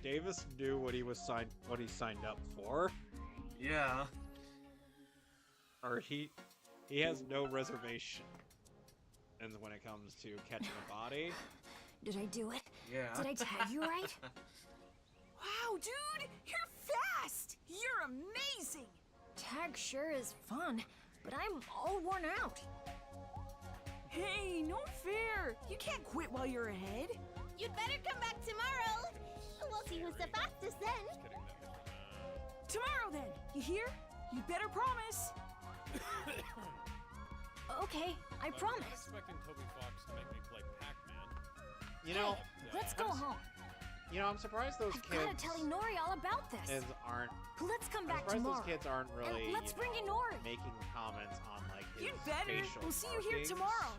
Davis knew what he signed up for. Yeah. Or he has no reservation. And when it comes to catching a body. Did I do it? Yeah. Did I tag you right? Wow, dude! You're fast! You're amazing! Tag sure is fun, but I'm all worn out. Hey, no fair! You can't quit while you're ahead. You'd better come back tomorrow. We'll see who's the fastest then. Just kidding. Tomorrow then, you hear? You better promise. Okay, I I'm promise. expecting Toby Fox to make me play Pac-Man. You know, Let's go home. I'm surprised those I've kids gotta tell Inori all about this. aren't. Let's come I'm back surprised tomorrow. those kids aren't really. And let's bring Inori. Making comments on like his You'd better. facial We'll see you here markings. tomorrow.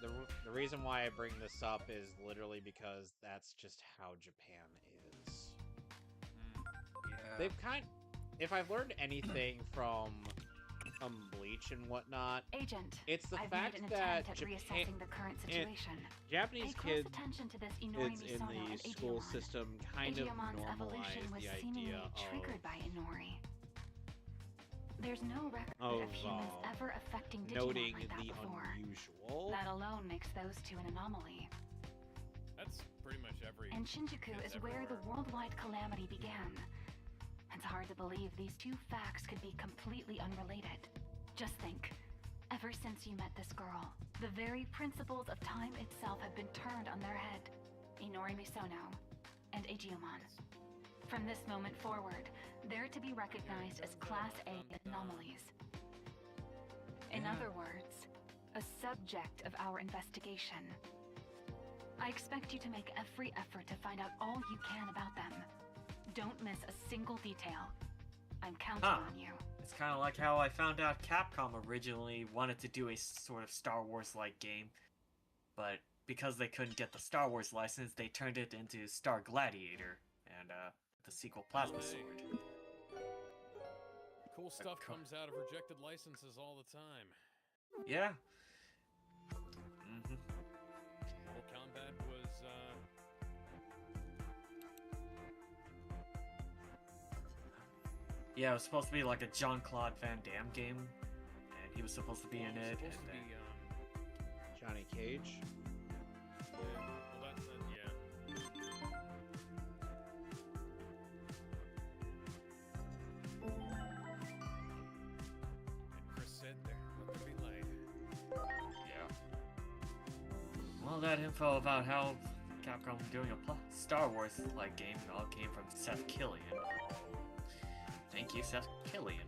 Yeah. The reason why I bring this up is literally because that's just how Japan is. Yeah. They've if I've learned anything from come Bleach and whatnot. Agent, It's the I've fact made an that attempt at reassessing the current situation. Japanese Pay close kids attention to this in Inori Misono the and school Agiomon. system kind of Agiomon's evolution normalize was the seemingly idea triggered by Inori. There's no record of of humans ever affecting Digimon noting like that the before. unusual. That alone makes those two an anomaly. That's pretty much every. And Shinjuku is where the worldwide calamity began. It's hard to believe these two facts could be completely unrelated. Just think, ever since you met this girl, the very principles of time itself have been turned on their head. Inori Misono and Agiomon. From this moment forward, they're to be recognized as Class A anomalies. In other words, a subject of our investigation. I expect you to make every effort to find out all you can about them. Don't miss a single detail. I'm counting on you. It's kind of like how I found out Capcom originally wanted to do a sort of Star Wars-like game, but because they couldn't get the Star Wars license, they turned it into Star Gladiator and the sequel Plasma Sword. Cool stuff comes out of rejected licenses all the time. Yeah. Mortal Kombat was, Yeah, it was supposed to be like a Jean-Claude Van Damme game, and he was supposed to be in it. Supposed to be, Johnny Cage. Well, yeah. And Chris said there, let there be light. Yeah. Well, that info about how Capcom was doing a Star Wars-like game all came from Seth Killian. Thank you, Seth Killian.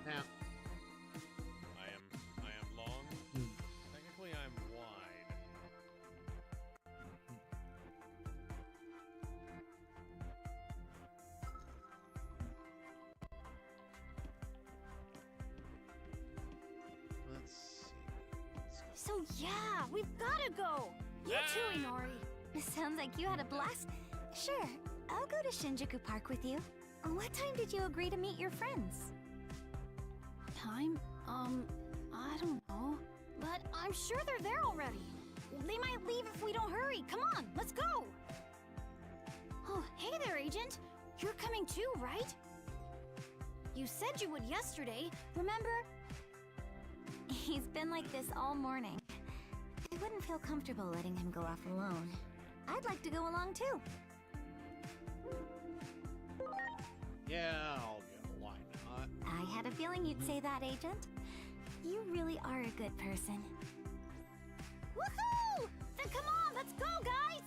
Now, I am long. Technically, I'm wide. let's see. So yeah, we've gotta go! You too, Inori. Sounds like you had a blast. Sure, I'll go to Shinjuku Park with you. What time did you agree to meet your friends? Time? I don't know. But I'm sure they're there already. They might leave if we don't hurry. Come on, let's go! Oh, hey there, Agent. You're coming too, right? You said you would yesterday, remember? He's been like this all morning. I wouldn't feel comfortable letting him go off alone. I'd like to go along too. Yeah, I'll go. Why not? I had a feeling you'd say that, Agent. You really are a good person. Woohoo! Then come on, let's go, guys!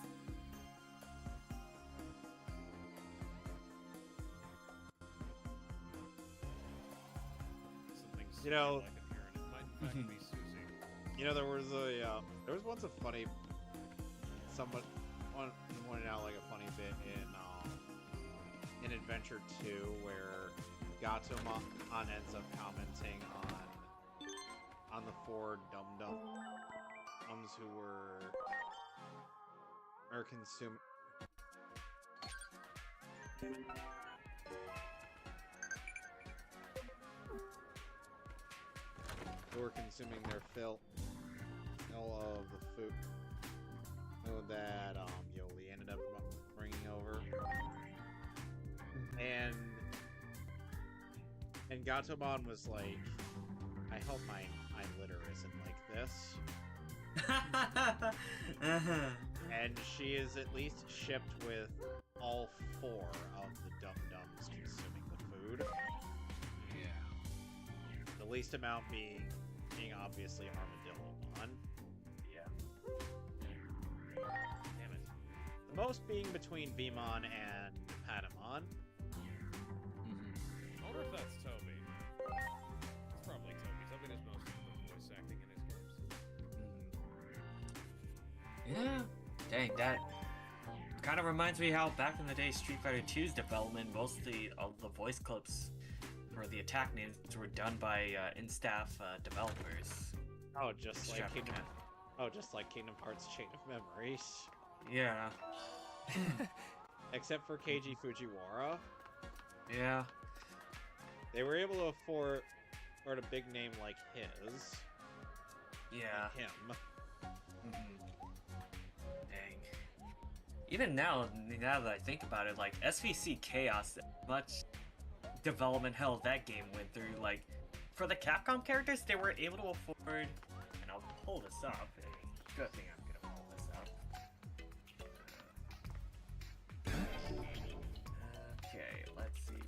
Something's You know- like in here, and it might in fact be Susie. You know, there was once a funny, someone pointed out like a funny bit in Adventure 2 where Gatomon ends up commenting on the four dum-dums who are consuming. Who are consuming their fill of the food that Yoli ended up bringing over, and Gatomon was like, "I hope my litter isn't like this." And she is at least shipped with all 4 of the dum-dums consuming the food. Yeah. The least amount being obviously Armadillomon. Yeah. Damn it. The most being between Vmon and Patamon. I wonder if that's Toby. It's probably Toby. Toby does most of the voice acting in his games. Yeah. Dang, that kind of reminds me how back in the day Street Fighter 2's development, most of the voice clips for the attack names were done by in-staff developers. Oh, just like Kingdom Hearts Chain of Memories. Yeah. Except for Keiji Fujiwara. Yeah. They were able to afford a big name like his. Yeah. Like him. Dang. Even now that I think about it, like SVC Chaos, much development hell that game went through. Like, for the Capcom characters, they were able to afford, and I'll pull this up. Good thing I'm gonna pull this up. Okay, let's see.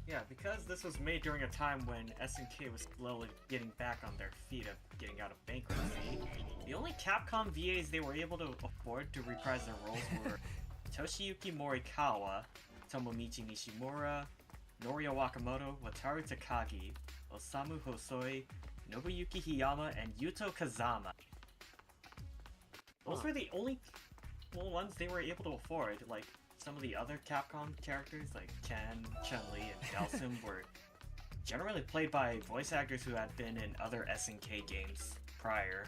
Yeah, because this was made during a time when SNK was slowly getting back on their feet of getting out of bankruptcy, the only Capcom VAs they were able to afford to reprise their roles were Toshiyuki Morikawa, Tomomichi Nishimura, Norio Wakamoto, Wataru Takagi, Osamu Hosoi, Nobuyuki Hiyama, and Yuto Kazama. Those were the only ones they were able to afford. Like, some of the other Capcom characters, like Ken, Chun-Li, and Dhalsim, were generally played by voice actors who had been in other SNK games prior.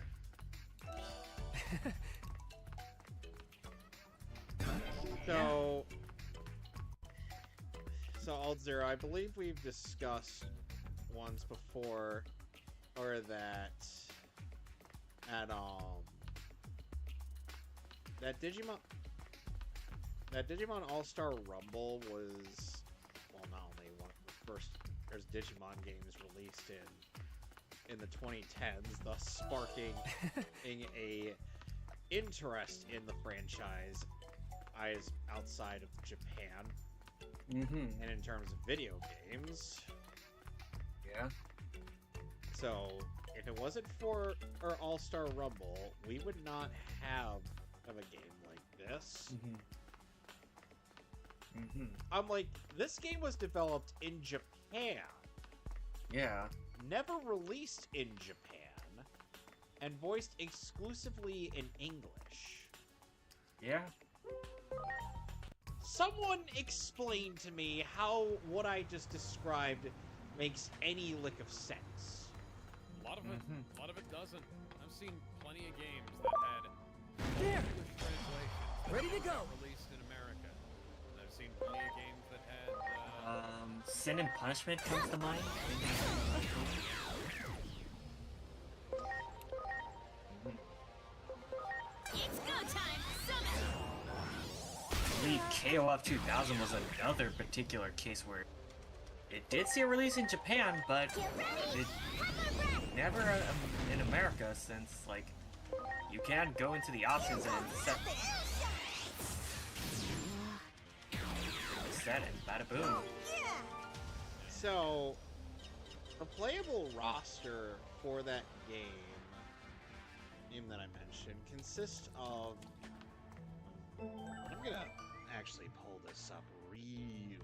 So Aldzera, I believe we've discussed once before, or that Digimon All-Star Rumble was, well, not only one of the first there's Digimon games released in the 2010s, thus sparking a interest in the franchise outside of Japan. And in terms of video games. Yeah. So, if it wasn't for our All-Star Rumble, we would not have a game like this. I'm like, this game was developed in Japan. Yeah. Never released in Japan. And voiced exclusively in English. Yeah. Someone explain to me how what I just described makes any lick of sense. A lot of it doesn't. I've seen plenty of games that had There! English translations Ready to go! released in America. And I've seen plenty of games that had Sin and Punishment comes to mind. It's go time! Summon! I believe KOF 2000 was another particular case where it did see a release in Japan, but it never in America, since, like, you can go into the options and set it, bada boom. So, the playable roster for that game that I mentioned consists of... I'm gonna actually pull this up real quick.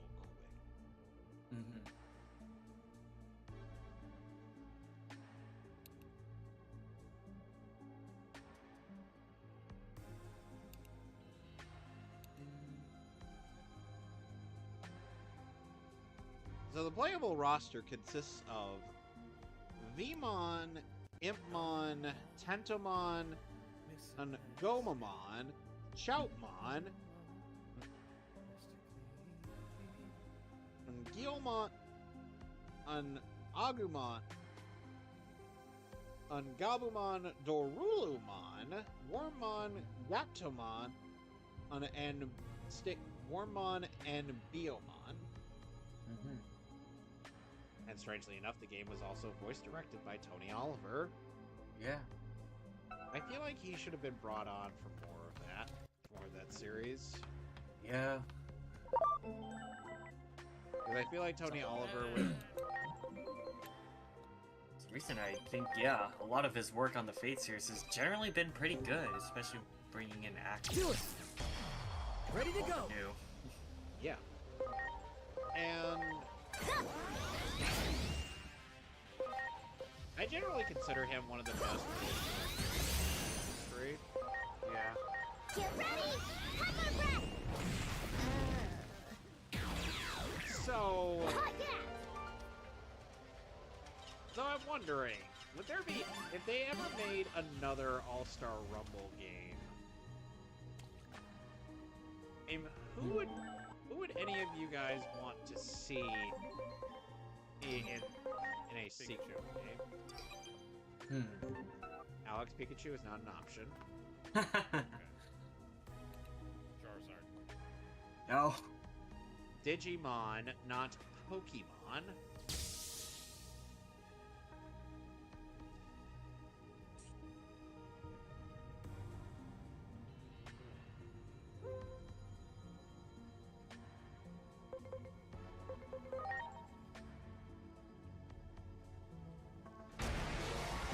So the playable roster consists of Vmon, Impmon, Tentomon, Gomamon, Shoutmon, Guilmon, Agumon, Gabumon, Dorulumon, Wormmon, Gatomon, and Wormmon and Biomon. And strangely enough, the game was also voice directed by Tony Oliver. Yeah. I feel like he should have been brought on for more of that series. Yeah. Because I feel like Tony Oliver would... The reason I think, yeah, a lot of his work on the Fate series has generally been pretty good, especially bringing in actors. Do it! Ready to go! New. Yeah. And... I generally consider him one of the best in history. Yeah. Get ready! Have a breath! So... Hot yeah! So I'm wondering, would there be... If they ever made another All-Star Rumble game... Who would any of you guys want to see in a sequel game? Alex, Pikachu is not an option. Charizard. No. Digimon, not Pokemon.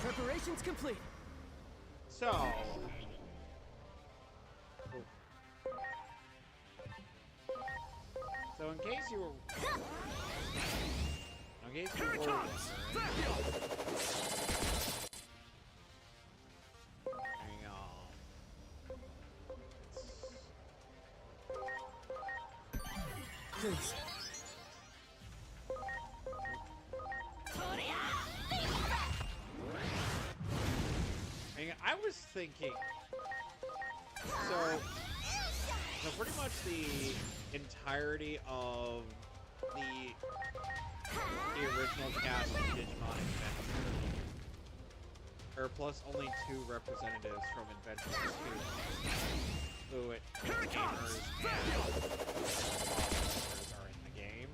Preparations complete. So... So in case you were... In case you were... Hang on. Please. I was thinking... So pretty much the entirety of the original cast of Digimon Adventure, or plus only 2 representatives from Adventure 2, who gamers and are in the game,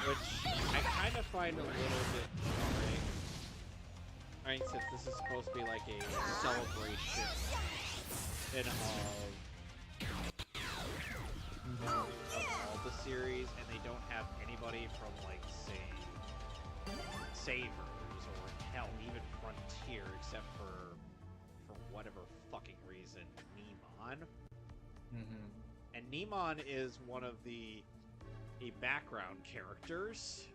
which I kind of find a little bit jarring. I mean, since this is supposed to be like a celebration of all the series, and they don't have anybody from, like, say, Savers, or hell, even Frontier, except for whatever fucking reason, Neemon. And Neemon is one of a background characters.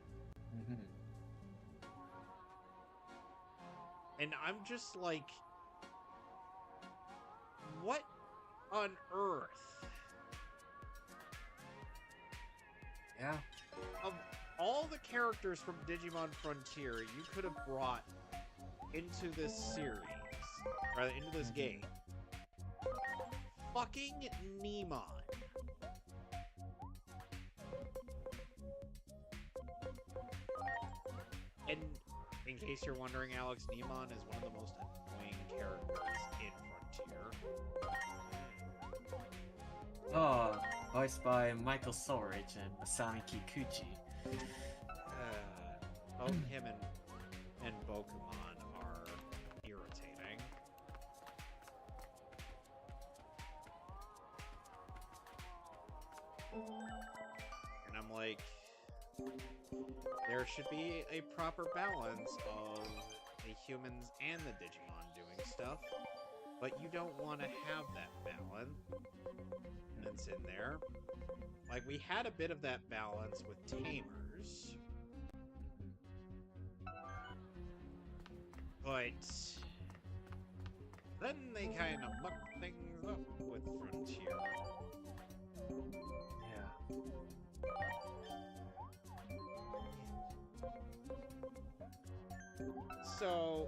And I'm just like, what on earth? Yeah. Of all the characters from Digimon Frontier you could have brought into this series, rather into this game, fucking Neemon. And in case you're wondering, Alex, Neemon is one of the most annoying characters in Frontier. Oh, voiced by Michael Soulrich and Masami Kikuchi. Both him and Bokumon are irritating. And I'm like, there should be a proper balance of the humans and the Digimon doing stuff, but you don't want to have that balance that's in there. Like, we had a bit of that balance with Tamers, but then they kind of mucked things up with Frontier. Yeah. So,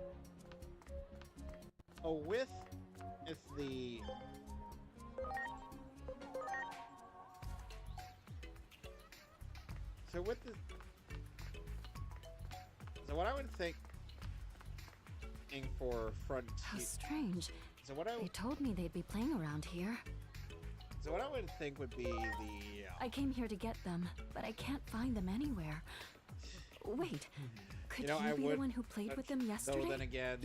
with the... So what I would think for Frontier... How strange. So what They told me they'd be playing around here. So what I would think would be the... I came here to get them, but I can't find them anywhere. Wait, could You know, you I be would- the one who played with them yesterday? Though then again,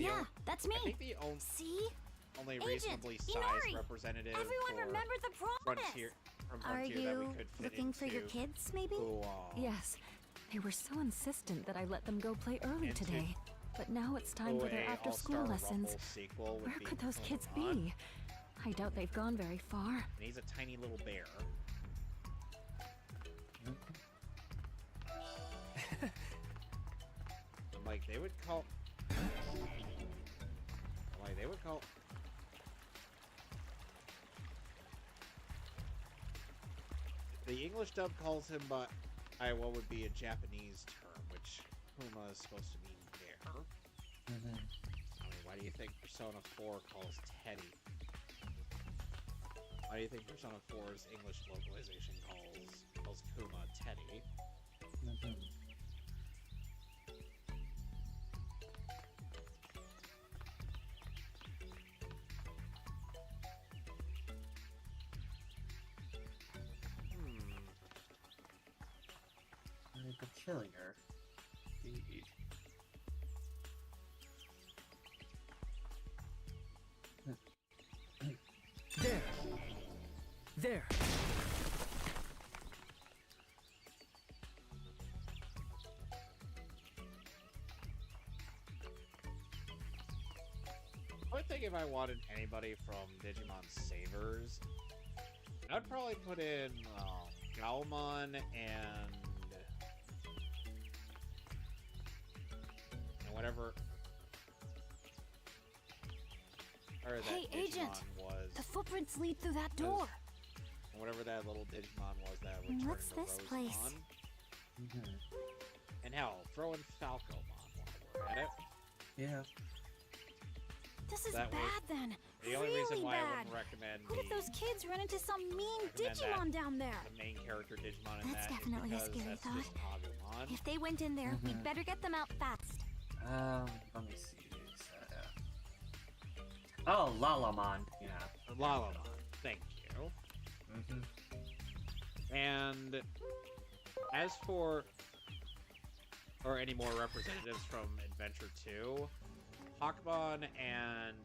that's me. I think the only... See? only Agent, reasonably sized Inori, representative everyone for remember the promise. Frontier, from Are Frontier that we you could fit looking for your into kids, maybe? Yes. They were so insistent that I let them go play early Into today. But now it's time for their a after-school All-Star lessons. Rumble sequel would Where be could those kids Pokemon. be? I doubt they've gone very far. And he's a tiny little bear. I'm like, they would call... The English dub calls him by what would be a Japanese term, which Puma is supposed to mean bear. I mean, why do you think Persona 4 calls Teddy? Why do you think Persona 4's English localization calls Puma Teddy? Peculiar. Indeed. There. There. I would think if I wanted anybody from Digimon Savers, I'd probably put in Gaomon and whatever. Or Hey, that Digimon Agent! was. The footprints lead through that door. Whatever that little Digimon was that would turn What's into this place? Rosemon. And hell, throw in Falcomon while we're at it. Yeah. This is That bad was then. The only really reason why I bad. wouldn't recommend What if those kids run into some mean Digimon down there? the main character Digimon in That's that definitely a is because scary that's thought. just Agumon. If they went in there, we'd better get them out fast. Let me see. Oh, Lalamon. Yeah. Lalamon. Thank you. And as for any more representatives from Adventure 2, Hawkmon and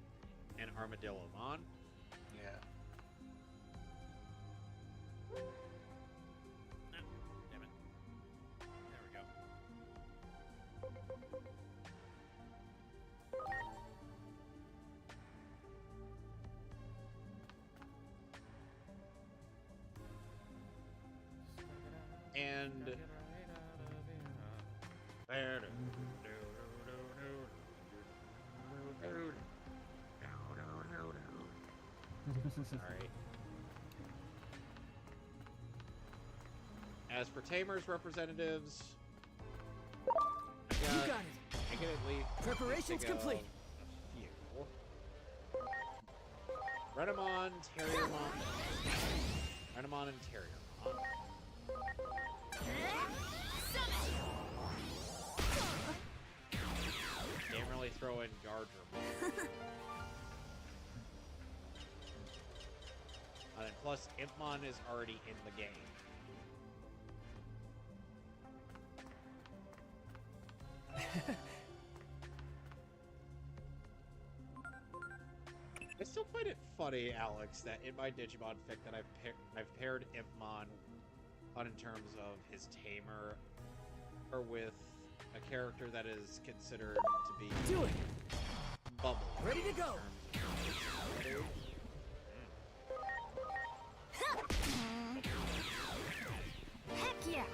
Armadillomon. Yeah. Damn it. There we go. And sorry. As for Tamer's representatives, You got it. I can at least Preparations think of complete. a few. Renamon, Terriermon, Renamon and Terriermon. Can't really throw in Gardramon. And plus, Impmon is already in the game. I still find it funny, Alex, that in my Digimon fic that I've paired Impmon on in terms of his tamer, or with a character that is considered to be Do it. Bubble. Ready to go. Heck yeah!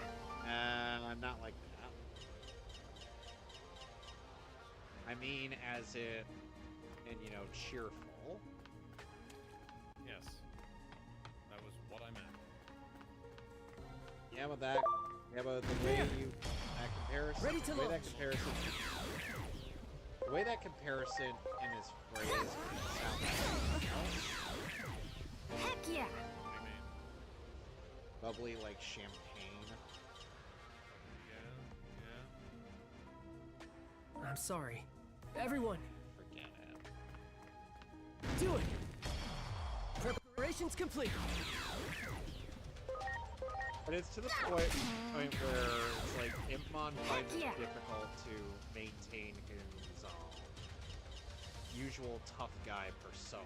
I'm not like that. I mean, as in, cheerful. Yes. That was what I meant. Yeah, but the way that comparison, Ready to launch. The way that comparison in his phrase sounds like something else. Heck yeah! What do you mean? Bubbly like champagne. Yeah. I'm sorry. Everyone, Forget it. do it. Preparations complete. But it's to the point where it's like Impmon finds it Yeah. difficult to maintain his usual tough guy persona.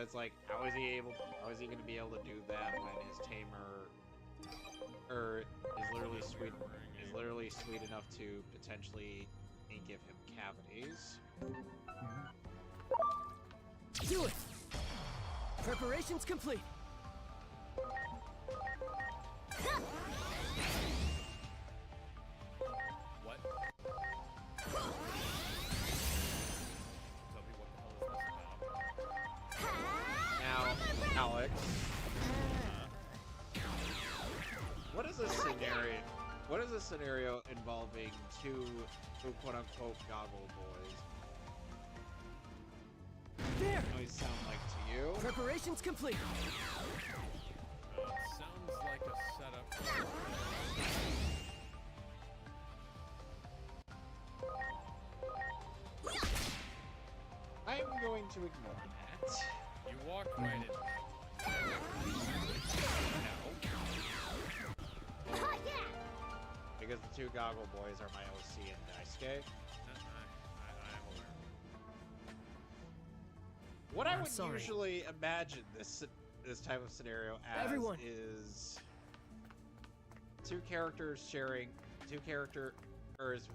It's like, how is he going to be able to do that when his tamer is literally sweet enough to potentially give him cavities? Do it! Preparations complete. What? Tell me what the hell is this about? Now, Alex, what is a scenario involving two quote-unquote goggle boys There! always sound like to you? Preparations complete. Sounds like a setup. I'm going to ignore that. You walked right in. Because the two goggle boys are my OC and Daisuke. I'm aware. What I I'm would sorry. usually imagine this type of scenario as Everyone. is two characters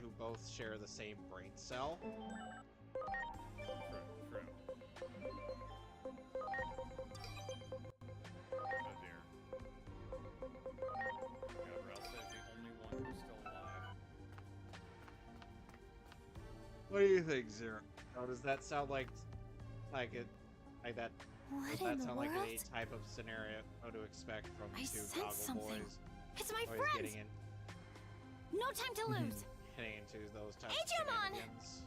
who both share the same brain cell. True. Oh dear. Yeah, Ralph says the only one who's still alive. What do you think, Zero? Oh, does that sound like that? What Does in that the sound world? like a type of scenario to expect from I two sense goggle something. boys? It's my Always friend! getting No time to lose! into those types Digimon! of shenanigans.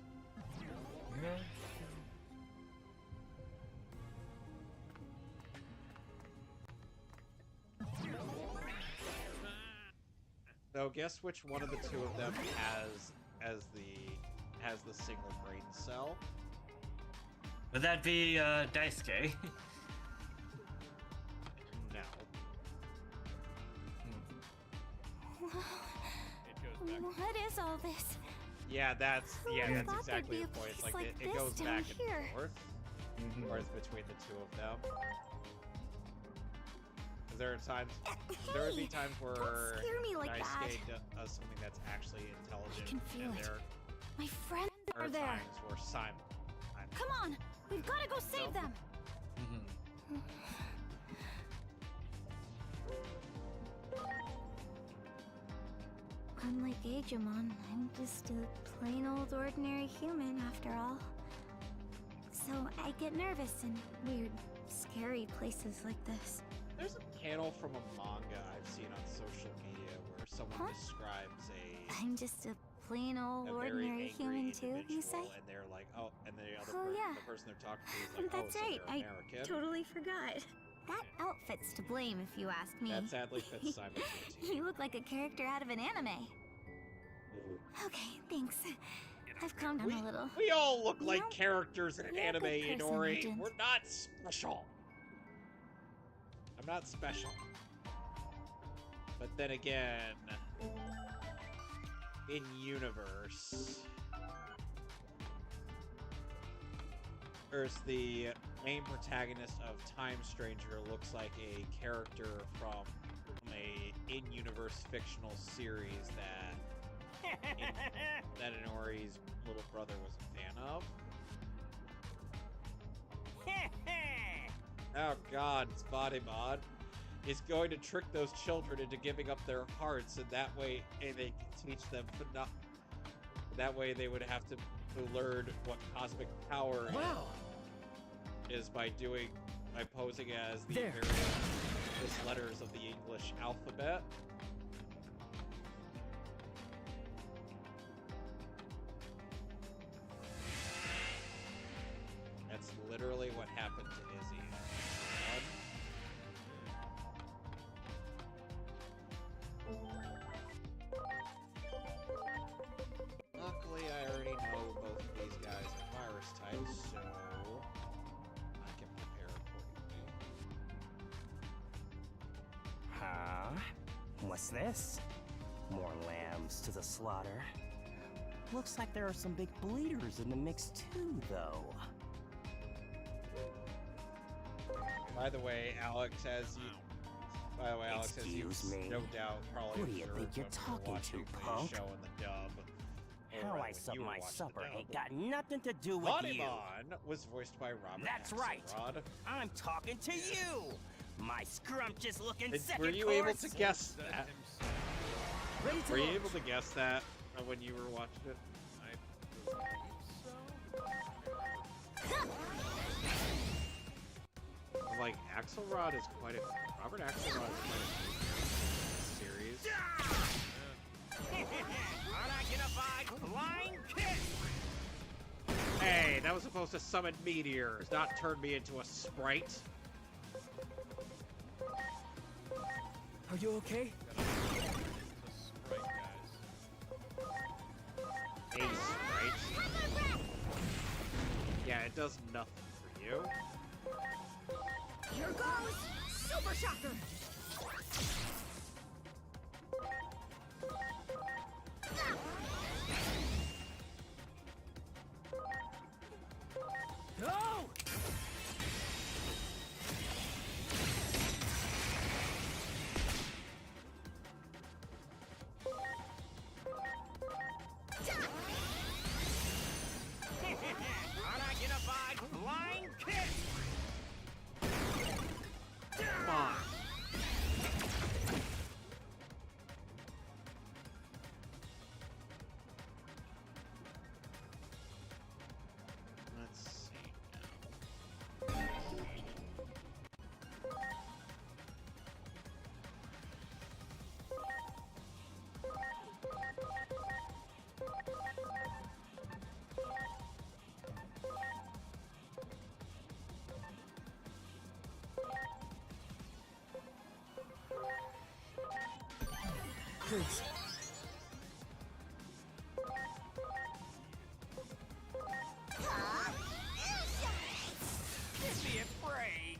So guess which one of the two of them has the single brain cell? Would that be Daisuke? No. What is all this? Yeah, that's Who would've that's thought there'd exactly be the a point. It's place like like it this goes down back here? and forth, or it's between the two of them. 'Cause there would be times where don't scare me like Daisuke that. does something that's actually intelligent, can feel and it. there My friends are are there. times where Simon. Come on! We've gotta go save them! Unlike Digimon, I'm just a plain old ordinary human after all. So I get nervous in weird, scary places like this. There's a panel from a manga I've seen on social media where someone describes I'm just a plain old a very ordinary angry human too, you say? individual, and they're like, oh, and the other Oh, yeah. the person they're talking to is like, That's oh, so right, they're I American. totally forgot. That outfit's to blame if you ask me. That sadly fits Simon to a T. You look like a character out of an anime. Okay, thanks. I've calmed down a little. We all look You like know, characters in an you're a anime, good person, Inori. Agent. We're not special. I'm not special. But then again, in universe, there's the main protagonist of Time Stranger looks like a character from a in-universe fictional series that Inori's little brother was a fan of. Oh god, it's Body Mod. Is going to trick those children into giving up their hearts, and that way they can teach them that way they would have to learn what cosmic power is by posing as the various letters of the English alphabet. That's literally what happened to Izzy. Luckily, I already know both of these guys are virus types, so I can prepare accordingly. Huh? What's this? More lambs to the slaughter. Looks like there are some big bleeders in the mix too, though. By the way, Alex, as you Excuse me? no doubt probably Who do you think observed you're when talking watching to, the punk? show in the dub. Or How rather, I when suck you were my watching the supper dub. ain't got nothing to do with you. Digimon was voiced by Robert That's right. Axelrod. I'm talking to you, my scrumptious looking second Were you able to course. guess that? Ready to Were you launch. able to guess that when you were watching it? I believe so. I'm like, Axelrod is quite a... Robert Axelrod is quite a series. Unidentified flying kiss. Hey, that was supposed to summon meteors, not turn me into a sprite. Are you okay? The sprite, guys. A sprite? Yeah, it does nothing for you. Here goes Super Shocker! Go! Unidentified flying kiss. Come on. Let's see now. Please. Give me a break.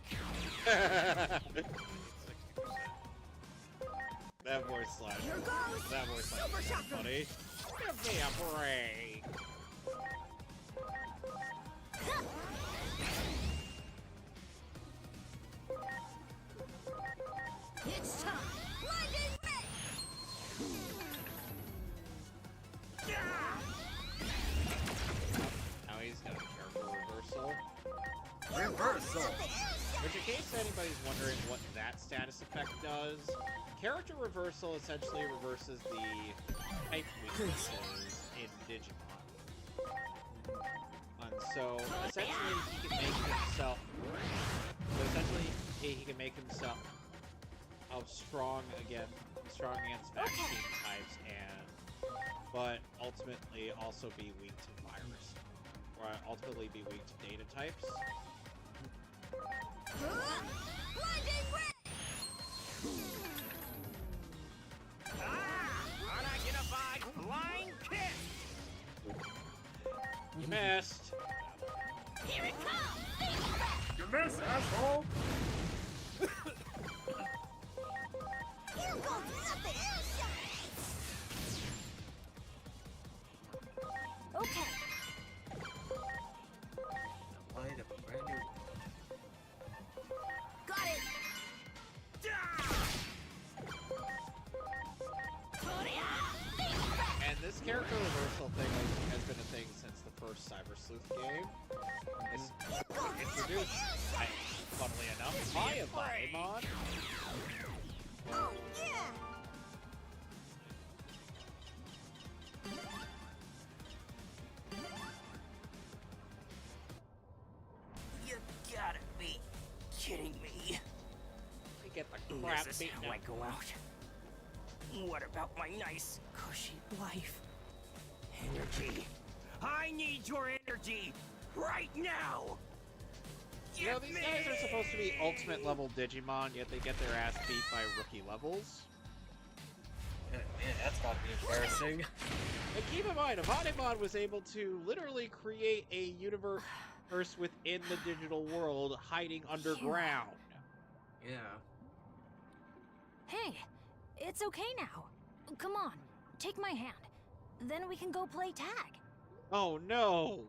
That voice line. Here goes That voice line Super is Shocker! funny. Give me a break. It's time! Blinding Ray! Now he's got a character reversal. Reversal. Which, in case anybody's wondering what that status effect does, character reversal essentially reverses the type weaknesses in Digimon. And so, essentially, he can make himself... So, essentially, he can make himself strong against vaccine types, but ultimately also be weak to virus. Or ultimately be weak to data types. Blinding Ray! Unidentified flying kiss. You missed! Here it comes! You missed, asshole! Here goes nothing! Okay. Light of a brand new. Got it! And this character reversal thing has been a thing since the first Cyber Sleuth game. It's introduced, funnily enough, by a Digimon. Oh, yeah! You gotta be kidding me. We get the crap This is beaten how I out. go out. What about my nice, cushy life? Energy. I need your energy right now. You know, these guys are supposed to be ultimate level Digimon, yet they get their ass beat by rookie levels. Man, that's gotta be embarrassing. And keep in mind, Avonimon was able to literally create a universe within the digital world, hiding underground. Yeah. Hey, it's okay now. Come on, take my hand. Then we can go play tag. Oh no!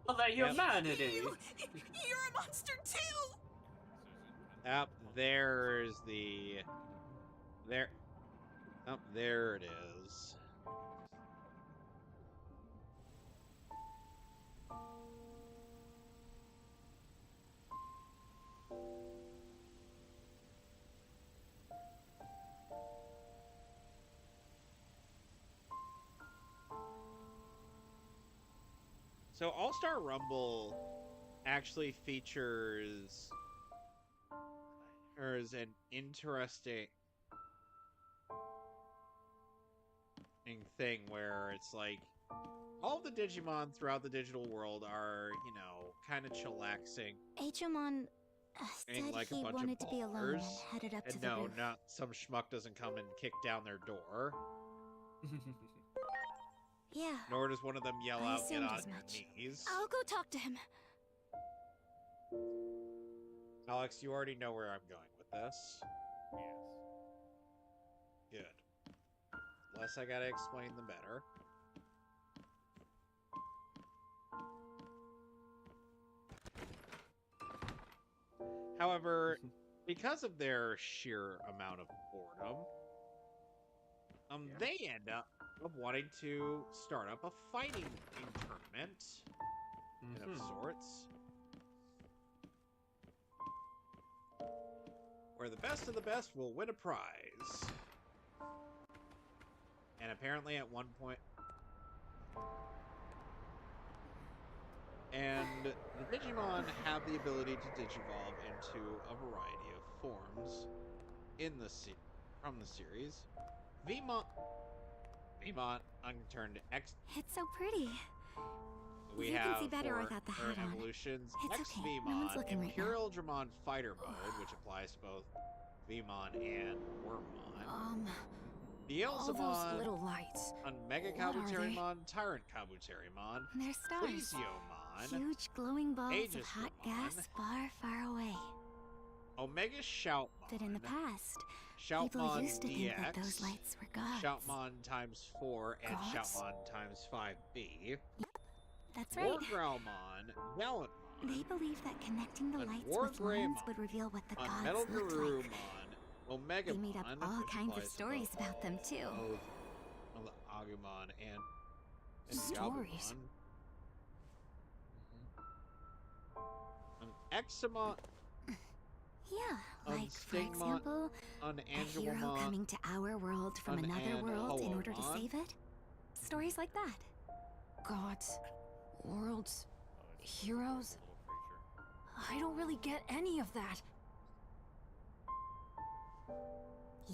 Well, that humanity! You're a monster too! Up there's the... There... Up there it is. So All-Star Rumble actually features an interesting thing where it's like all the Digimon throughout the digital world are, you know, kind of chillaxing. Agumon said Like he a bunch wanted of to be alone and ballers. headed up And to the no, roof. not some schmuck doesn't come and kick down their door. Yeah. Nor does one of them yell I out, "Get assumed on as your much. knees." I'll go talk to him. Alex, you already know where I'm going with this. Yes. Good. Less I gotta explain, the better. However, because of their sheer amount of boredom, they end up wanting to start up a fighting tournament of sorts, where the best of the best will win a prize. And apparently at one point... And the Digimon have the ability to digivolve into a variety of forms in the from the series. Vmon unturned X. It's so pretty. We You have can see better for without the her hat on. evolutions It's X okay. No one's Vmon, looking right now. Imperial Dramon Fighter Mode, which applies to both Vmon and Wormmon. all those little lights. On Mega What are they? Kabuterimon, Tyrant Kabuterimon, They're stars. Plesiomon, Huge glowing balls of Aegis hot Ramon, gas far, far away. Omega Shoutmon, But in the past, people Shoutmon used to think that DX, those lights were gods. Shoutmon times 4, and Gods? Shoutmon times 5B. That's right. Wargrowmon, Gallantmon, They believed that connecting the on lights War with lines Greymon, would reveal what the on gods Metal looked Garurumon, like. Omega They made up all kinds of stories about them too. Agumon and Stories? Gabumon. Examon, Yeah, like for Stigmon, example, on a hero Angelmon, coming to our world from on another world in order to Anholomon. save it. Stories like that. Gods, worlds, heroes. I don't really get any of that.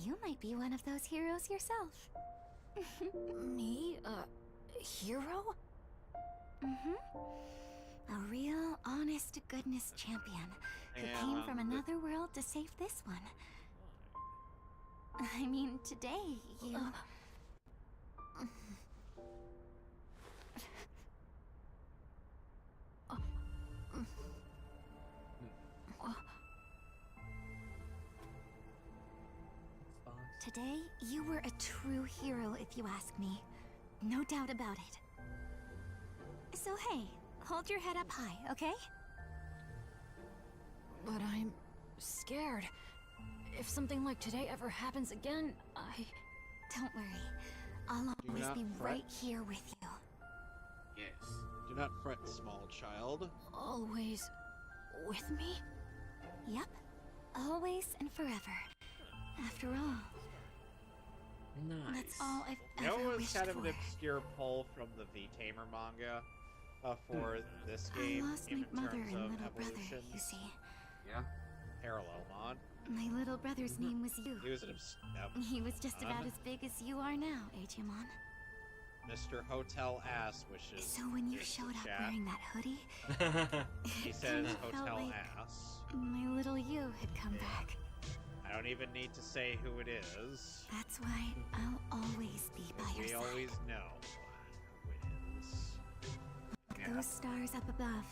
You might be one of those heroes yourself. Me? A hero? A real, honest-to-goodness champion who came from another world to save this one. I mean, today, you... Today, you were a true hero, if you ask me. No doubt about it. So hey, hold your head up high, okay? But I'm scared. If something like today ever happens again, Don't worry. I'll always not be fret. right here with you. Yes. Do not fret, small child. always with me? Yep. Always and forever. After all, Nice. that's all I've You know ever what was wished kind of for. an obscure pull from the V-Tamer manga for this I game lost in my mother terms and of little brother, evolution? you see. Yeah. Parallelmon. My little brother's name was you. He was He was just about as big as you are now, Agumon. Mr. Hotel Ass wishes. So when you this to showed up chat. wearing that hoodie, He says kinda felt Hotel like Ass. my little you had come back. I don't even need to say who it is. That's why I'll always be by your We side. always know who it is. Those stars up above.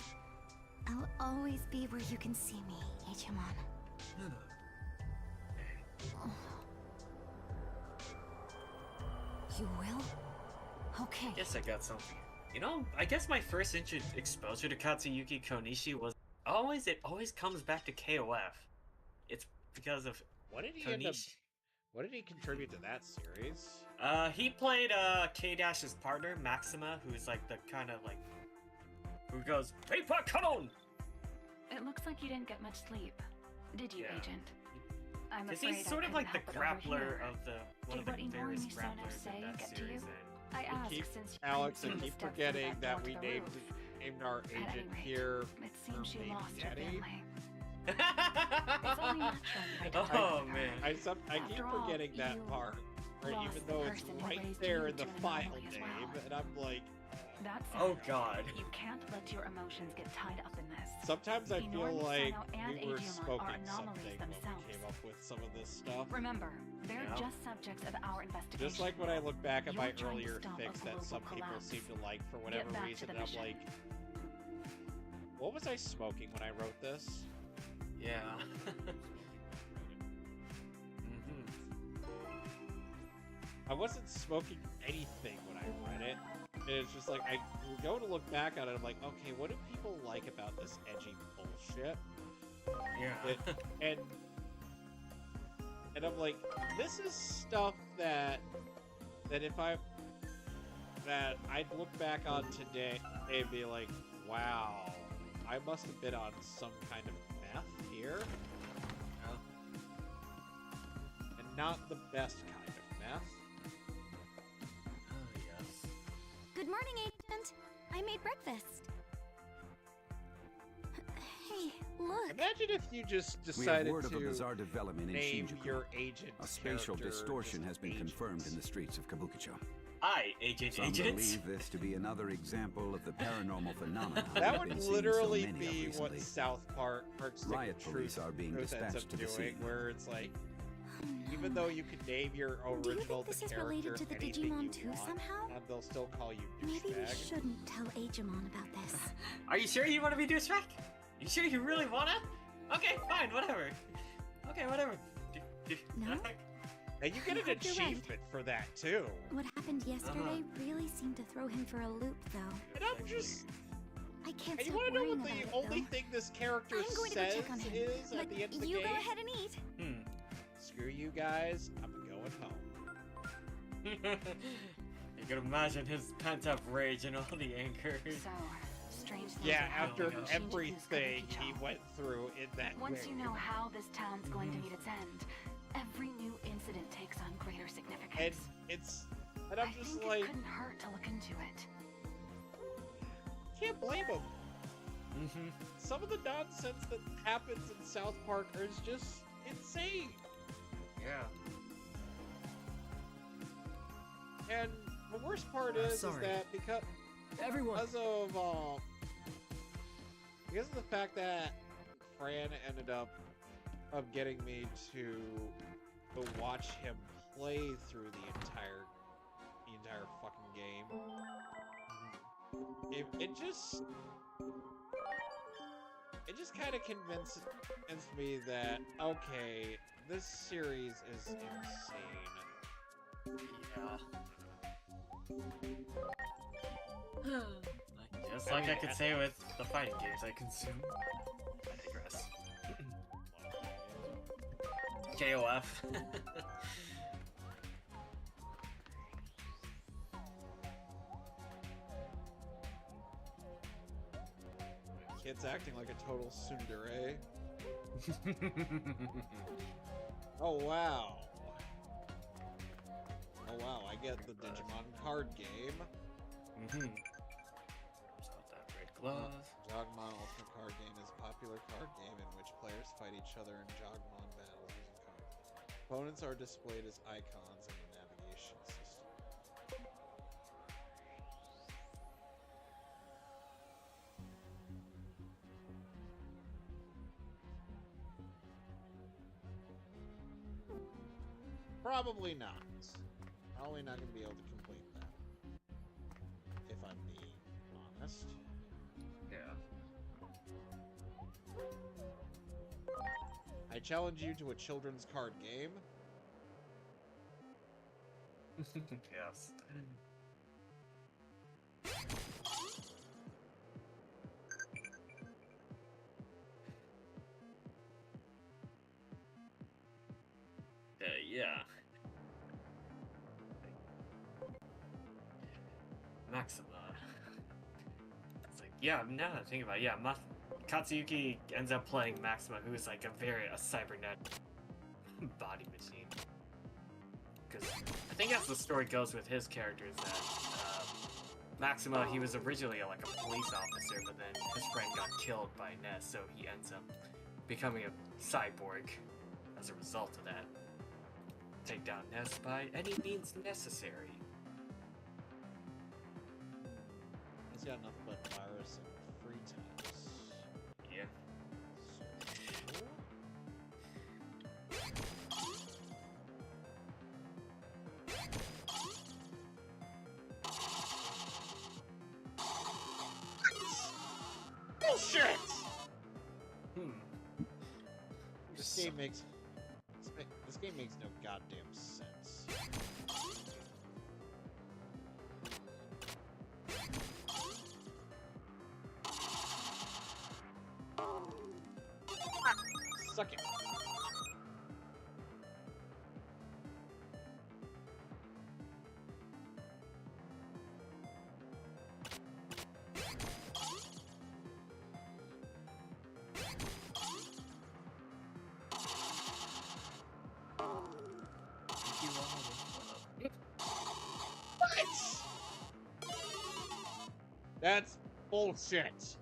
I'll always be where you can see me, Digimon. You will? Okay. Guess I got something. You know, I guess my first exposure to Katsuyuki Konishi was it always comes back to KOF. It's because of What did he Konishi. end up? What did he contribute to that series? He played K-Dash's partner, Maxima, who's like the kind of like who goes, Paper Canon! It looks like you didn't get much sleep, did you, Yeah. Agent? I'm Because afraid he's sort I of like the couldn't help but grappler overhear. of the one of Did the what various Inormi Sono grapplers say in that get to you? series. I asked keep, since you Alex, couldn't I see keep the steps forgetting from that door we to the named roof. our At any agent rate, here. It seems she Maybe lost her Daddy? family. It's only natural that I Oh detected her. man. I keep After all, forgetting that you part, right? lost Even the though it's person who right raised there you in the to an file anomaly as name, well. and I'm like, That said, Oh god. you can't let your emotions get tied up in this. sometimes I feel Inormi like Sono and we were Digimon are smoking anomalies something when themselves. we came up with some of this stuff. Remember, they're Yeah. just subjects of our investigation. Just like when I look back at You're my trying to earlier stop a fix that global some people collapse. seem to like for whatever back to reason, the and I'm mission. like, what was I smoking when I wrote this? Yeah. I wasn't smoking anything when I read it. And it's just like, I go to look back at it, I'm like, okay, what do people like about this edgy bullshit? Yeah. And I'm like, this is stuff that I'd look back on today and be like, wow, I must have been on some kind of meth here. And not the best kind of meth. Oh yes. Good morning, Agent. I made breakfast. Hey, look. Imagine if you just We have decided word of a to bizarre development in name Shinjuku. your agent. A spatial distortion has been confirmed in the streets of Kabukicho. Hi, Agent. Some believe this to be another example of the paranormal phenomenon That we've would been seeing so literally many of be recently. what South Park Riot police are being ends dispatched up to the doing, scene. where it's like, even though you can name your Do you original think this is character related to the anything Digimon you too want, somehow? and they'll still call you Maybe we douchebag. shouldn't tell Agemon about this. Are you sure you want to be douchebag? You sure you really wanna? Okay, fine, whatever. Okay, whatever. No? And you get I an hope you're right. achievement for that too. What happened yesterday really seemed to throw him for a loop, though. And I'm just. I can't And you stop want to know worrying what about the it, only though. thing this character I'm going to go says check on him. is But at the end of the you game? go ahead and eat. Screw you guys. I'm going home. You can imagine his pent-up rage and all the anger. So, strange things Yeah, are happening after in Shinjuku's everything Kabukicho. he went through in that Once you way. know how this town's going to meet its end, every new incident takes on greater significance. And I'm I just think like, it couldn't hurt to look into it. can't blame him. Some of the nonsense that happens in South Park is just insane. Yeah. And the worst part is sorry. that because because of the fact that Fran ended up getting me to watch him play through the entire fucking game. It just kind of convinced me that okay, this series is insane. Yeah. Just like I could say with the fighting games I consume. I digress. KOF. Kid's acting like a total tsundere. Oh wow. Oh wow, I get the Digimon card game. Got that red glove. Jogmon Ultimate Card Game is a popular card game in which players fight each other in Jogmon battles using cards. Opponents are displayed as icons in the navigation system. Probably not. Probably not going to be able to complete that. If I'm being honest. Yeah. I challenge you to a children's card game. Yes. Yeah. Maxima. It's like, yeah, now that I think about it, yeah, Katsuyuki ends up playing Maxima, who is like a cybernetic body machine. Because I think as the story goes with his character is that Maxima, he was originally like a police officer, but then his friend got killed by Ness, so he ends up becoming a cyborg as a result of that. Take down Ness by any means necessary. He's got nothing but virus and free times. Yeah. Bullshit! This game makes no goddamn sense. Suck it. That's bullshit.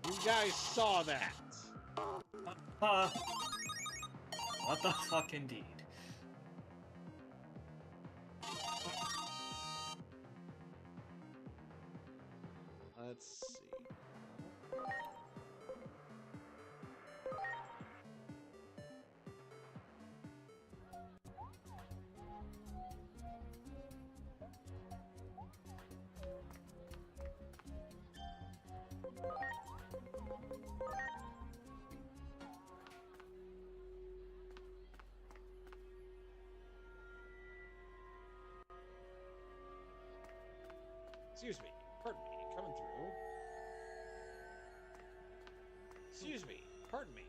You guys saw that. What the fuck, indeed. Let's see. Excuse me. Pardon me. Coming through. Excuse me. Pardon me.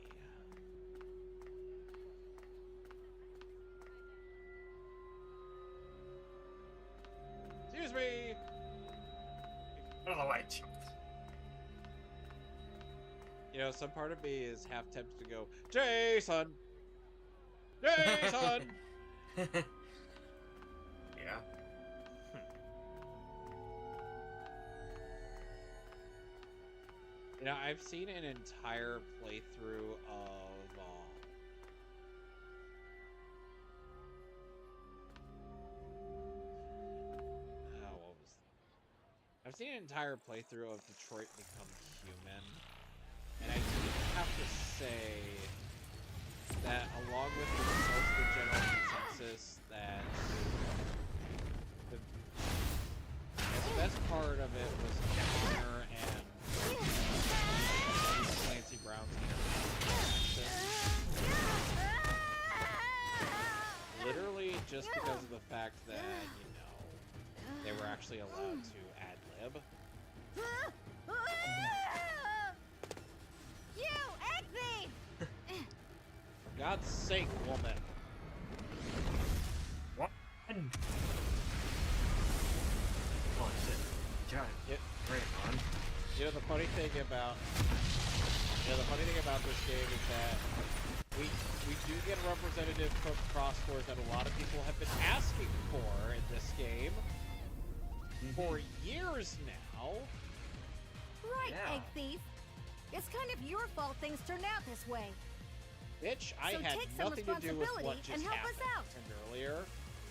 Excuse me. Out of the way. You know, some part of me is half tempted to go, Jason! Jason! Yeah. You know, I've seen an entire playthrough of, what was that? I've seen an entire playthrough of Detroit Become Human, and I have to say that along with most of the general consensus that the best part of it was Connor and Clancy Brown's interaction. Literally just because of the fact that, you know, they were actually allowed to ad-lib. You, Eggsy! For God's sake, woman. What? Oh shit. God. Great, man. You know, the funny thing about this game is that we do get representative cross scores that a lot of people have been asking for in this game for years now. Right, Yeah. Egg Thief. It's kind of your fault things turned out this way. Bitch, I So had take some nothing to do with what responsibility just and help us happened out. earlier.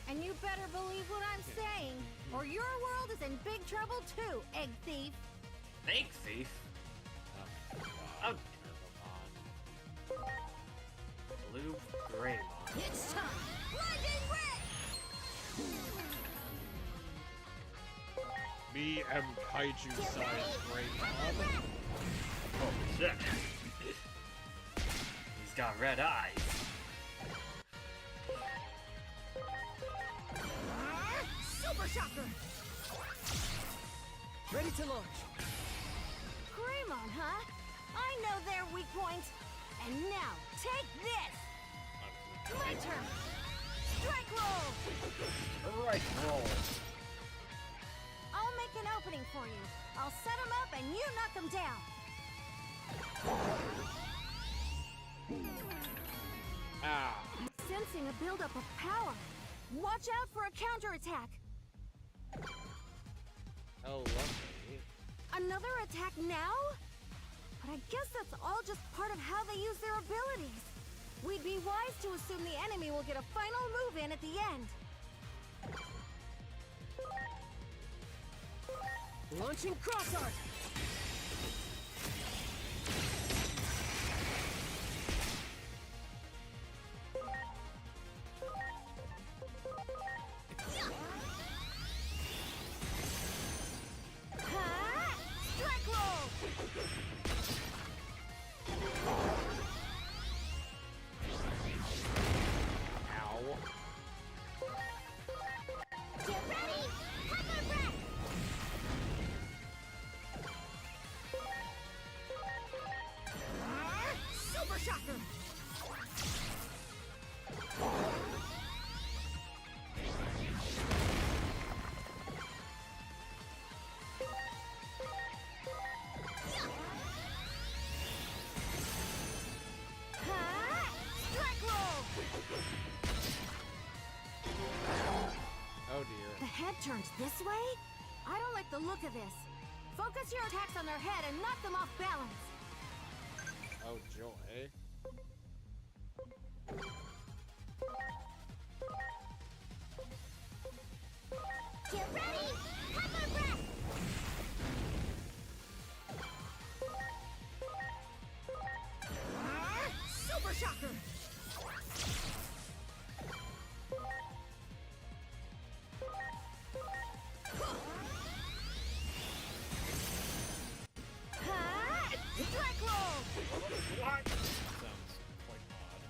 And you better believe what I'm saying, or your world is in big trouble too, Egg Thief. Egg thief? Oh, Blue Greymon. It's time! Blinding Ray! Me am kaiju-sized great mob. Oh shit. He's got red eyes. Super Shocker! Ready to launch. Greymon, huh? I know their weak point. And now, take this! My turn! Strike roll! Right roll. I'll make an opening for you. I'll set them up and you knock them down. Ah. Sensing a buildup of power. Watch out for a counterattack. Oh, lovely. Another attack now? But I guess that's all just part of how they use their abilities. We'd be wise to assume the enemy will get a final move in at the end. Launching cross art. Strike roll! Ow. Get ready! Pepper breath! Super Shocker! Strike roll! Oh dear. The head turns this way? I don't like the look of this. Focus your attacks on their head and knock them off balance. Oh joy. Get ready! Pepper breath! Super Shocker! Strike roll! What? Sounds quite odd.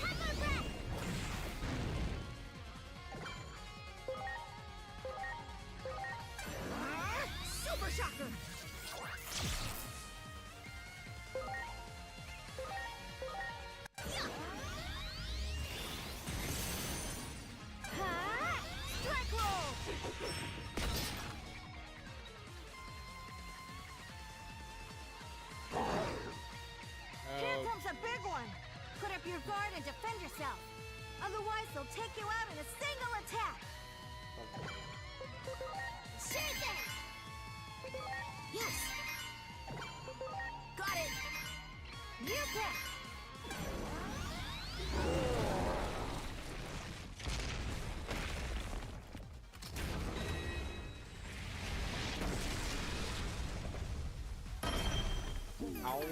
Pepper breath! Super Shocker! Strike roll! Here Oh, comes a big one! Put up your guard and defend yourself. Otherwise, they'll take you out in a single attack. Shake it! Yes! Got it! You pick! ow.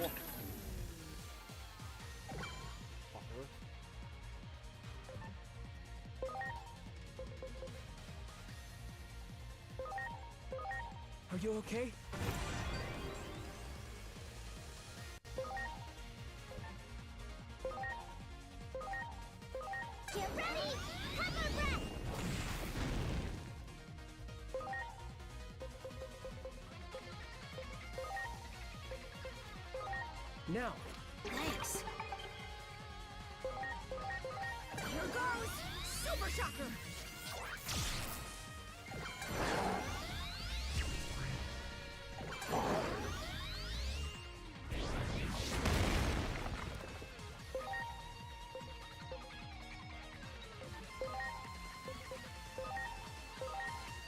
Fucker. Are you okay? Get ready! Pepper breath! Now. Thanks. Here goes! Super Shocker!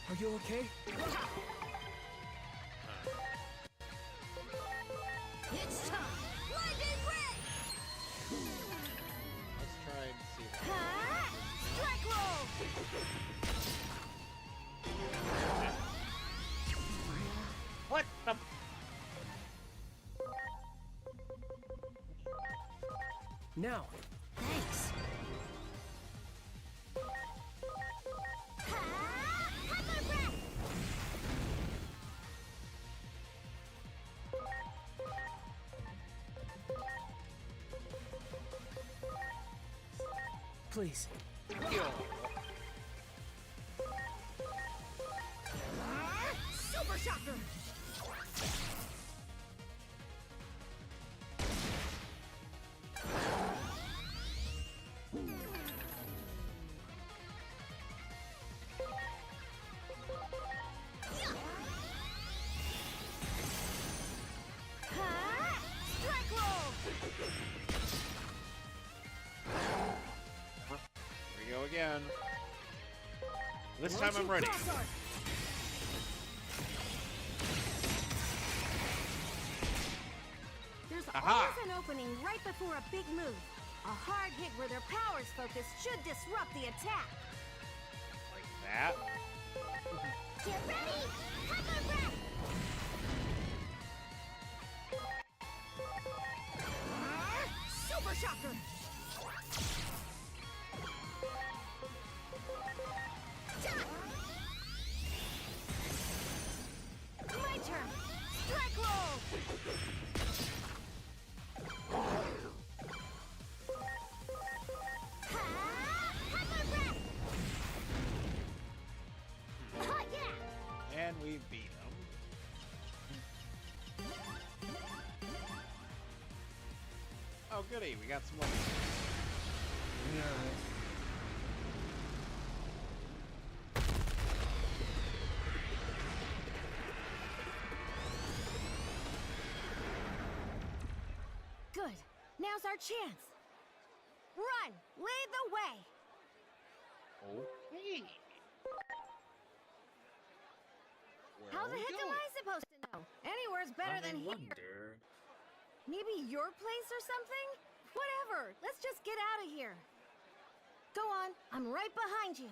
Are you okay? It's time! Lightning Ray! Let's try and see that. Strike roll! What the? Now. Thanks. please. Super Shocker! Strike roll! Here we go again. This time I'm ready. There's Aha! always an opening right before a big move. A hard hit where their power's focused should disrupt the attack. Like that. Get ready! Hyper breath! Super Shocker! My turn! Strike roll! Hyper breath! Oh, yeah! And we beat him. Oh, goody. We got some more. Good. Now's our chance. Run! Lead the way! Okay. How the heck am I supposed to know? Anywhere's better than here. Maybe your place or something? Whatever. Let's just get out of here. Go on. I'm right behind you.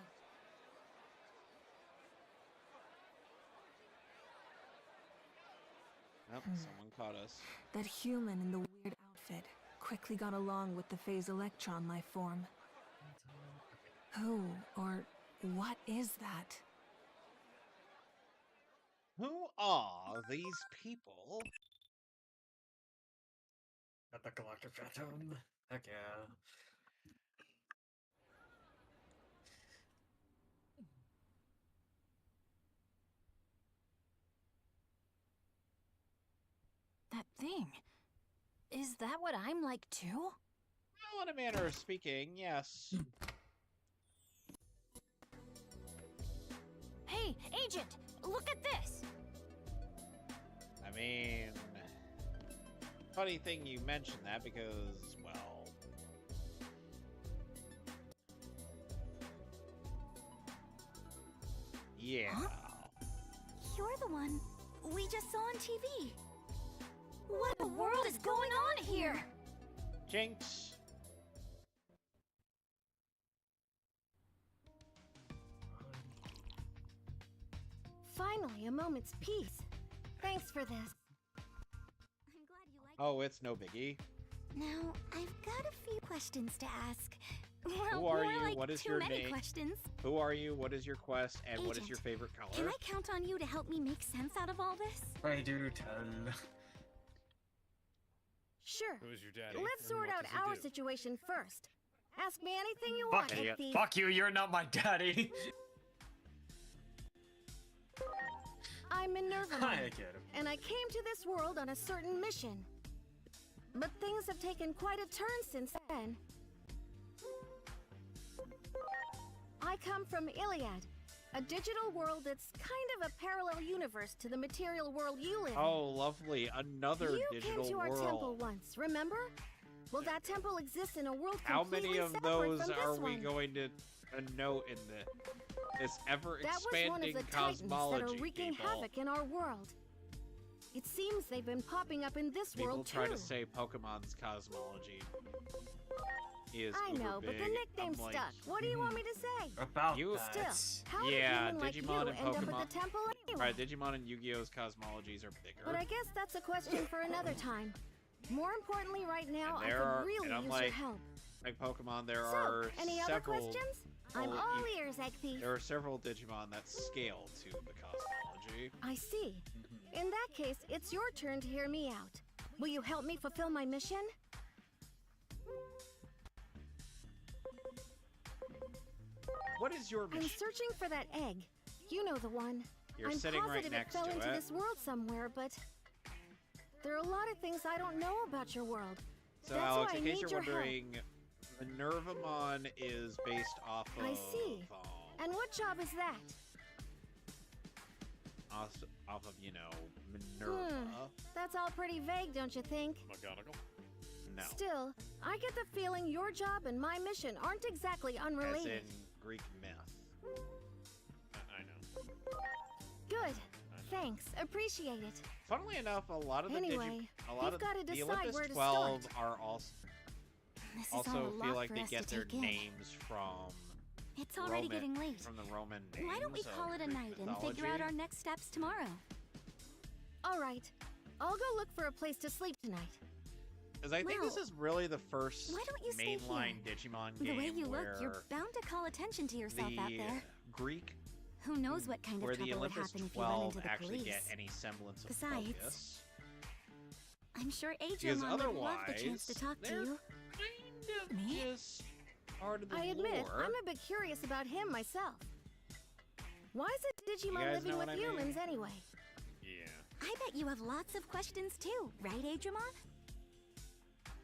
Nope, someone caught us. That human in the weird outfit quickly got along with the phase electron life form. Who or what is that? Who are these people? At the Galactic Phantom. Heck yeah. That thing. Is that what I'm like too? Well, in a manner of speaking, yes. Hey, Agent! Look at this! I mean, funny thing you mentioned that because, well, yeah. Huh? You're the one we just saw on TV. What the world is going on here? Jinx. Finally, a moment's peace. Thanks for this. I'm glad you like Oh, it's no biggie. Now, I've got a few questions to ask. Well, Who are more you? like What is too your many name? questions. Who are you? What is your quest? And what is Agent, your favorite color? Can I count on you to help me make sense out of all this? I do tell. Sure. Who's your daddy? Let's and sort what out does he our do? situation first. Ask me anything you Fuck want, you. thief. Fuck you, you're not my daddy. I'm Minerva, I get him. and I came to this world on a certain mission. But things have taken quite a turn since then. I come from Iliad, a digital world that's kind of a parallel universe to the material world you live in. Oh, lovely. Another You digital came to our world. temple once, remember? Well, that temple exists in a world How completely many of separate those from this are we one. going to note in this That was one of ever-expanding the titans that cosmology, are wreaking people? havoc in our world. It seems they've been popping up in this People world try too. to say Pokemon's cosmology is I know, uber but the big. nickname I'm like, stuck. What do you want me to say? About You- that. Still, how did Yeah, a human like you Digimon and end up Pokemon- at the temple anyway? Alright, Digimon and Yu-Gi-Oh's cosmologies are bigger. But I guess that's a question for another time. More importantly, right now, And I there could are- really and I'm use like, your help. Like Pokemon, there So, are any other several. questions? I'm well, all ears, Egg Thief. There are several Digimon that scale to the cosmology. I see. In that case, it's your turn to hear me out. Will you help me fulfill my mission? What is your mission? I'm searching for that egg. You know the one. You're I'm sitting right positive next it fell to into it. this world somewhere, but there are a lot of things I don't know about your world. So, That's Alex, why in I case need you're your wondering, Minervamon is based off of... I see. And what job is that? Off of, you know, Minerva. That's all pretty vague, don't you think? McGonagall? No. Still, I get the feeling your job and my mission aren't exactly As unrelated. in Greek myth. I know. Good. Thanks. Appreciate it. Funnily enough, a lot of the Anyway, we've gotta the decide Olympus where to 12 start. are also This is all a feel lot like for they us get to their take in. names from It's already getting late. From the Roman names. Why don't we of call it a Greek night and figure out mythology. our next steps tomorrow? All right. I'll go look for a place to sleep tonight. Because I think this is really the first Why don't you stay mainline Digimon game The way you look, where you're bound to call attention to yourself the out there. Greek, Who knows what kind where of the trouble would Olympus happen if you run 12 into the actually police. get any semblance of Besides, focus. I'm sure Because Adrian would love the chance otherwise, to talk to they're you. kind of just part of the I admit, lore. I'm a bit curious about him myself. Why is a Digimon guys living know with what I mean? humans anyway? Yeah. I bet you have lots of questions too, right, Adramon?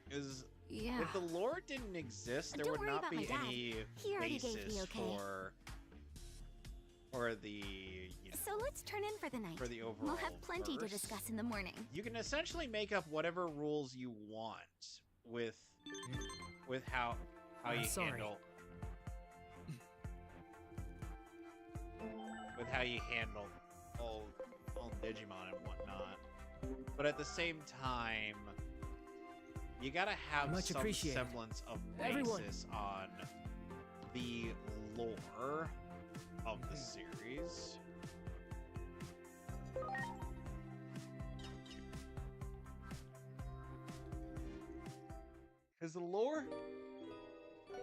Is Yeah. if the lore didn't exist, there Don't would worry not about be my dad. any He already gave basis the okay. for the you know, So let's turn in for the night. for the overall. We'll have plenty to verse. discuss in the morning. You can essentially make up whatever rules you want with how I'm you sorry. handle with how you handle all Digimon and whatnot. But at the same time, you gotta have Much some appreciated. semblance of Everyone. basis on the lore of the series. Because the lore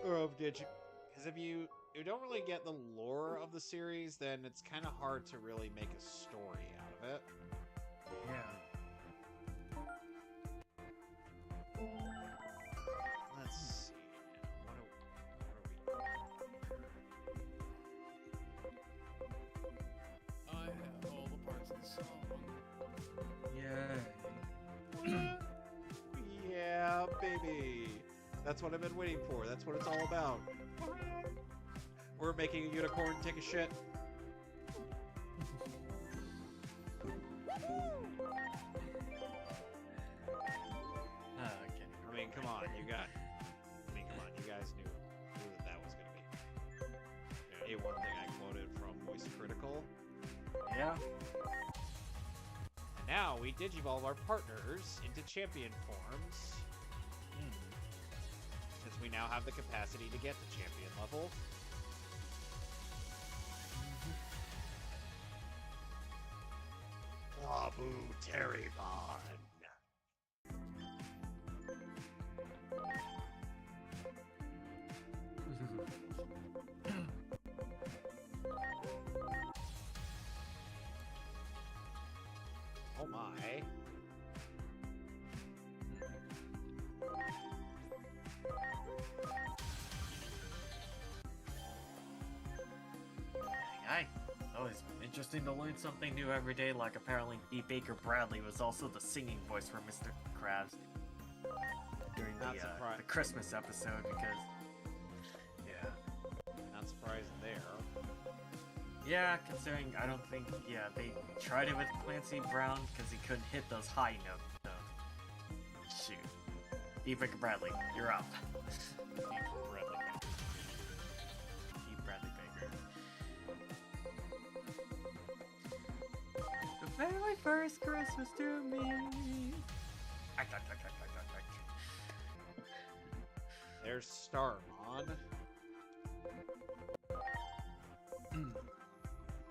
of Because if you don't really get the lore of the series, then it's kind of hard to really make a story out of it. Let's see. What I have all the parts of the song. Yay. Yeah, baby. That's what I've been waiting for. That's what it's all about. We're making a unicorn take a shit. Okay. I mean, come on, you guys knew that was gonna be a one thing I quoted from Voice Critical. Yeah. And now we digivolve our partners into champion forms. Since we now have the capacity to get to champion level. Wabu Terribon. Oh my. Hey, it's always interesting to learn something new every day, like apparently B. Baker Bradley was also the singing voice for Mr. Krabs during Not the Christmas episode, because... Yeah. Not surprising there. Yeah, considering I don't think... Yeah, they tried it with Clancy Brown because he couldn't hit those high notes. So. Shoot. B. Baker Bradley, you're up. Bradley Baker. The very first Christmas to me. There's Starmon.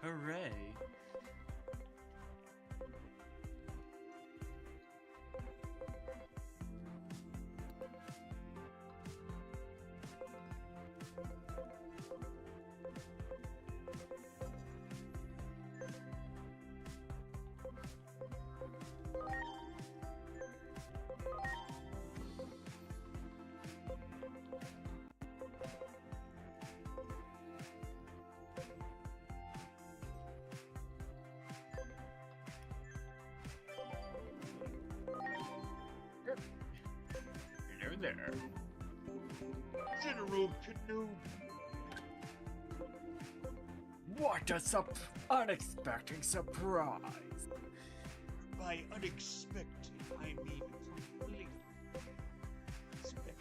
Hooray. there. General Canoe. What a unexpected surprise! By unexpected, I mean completely unexpected.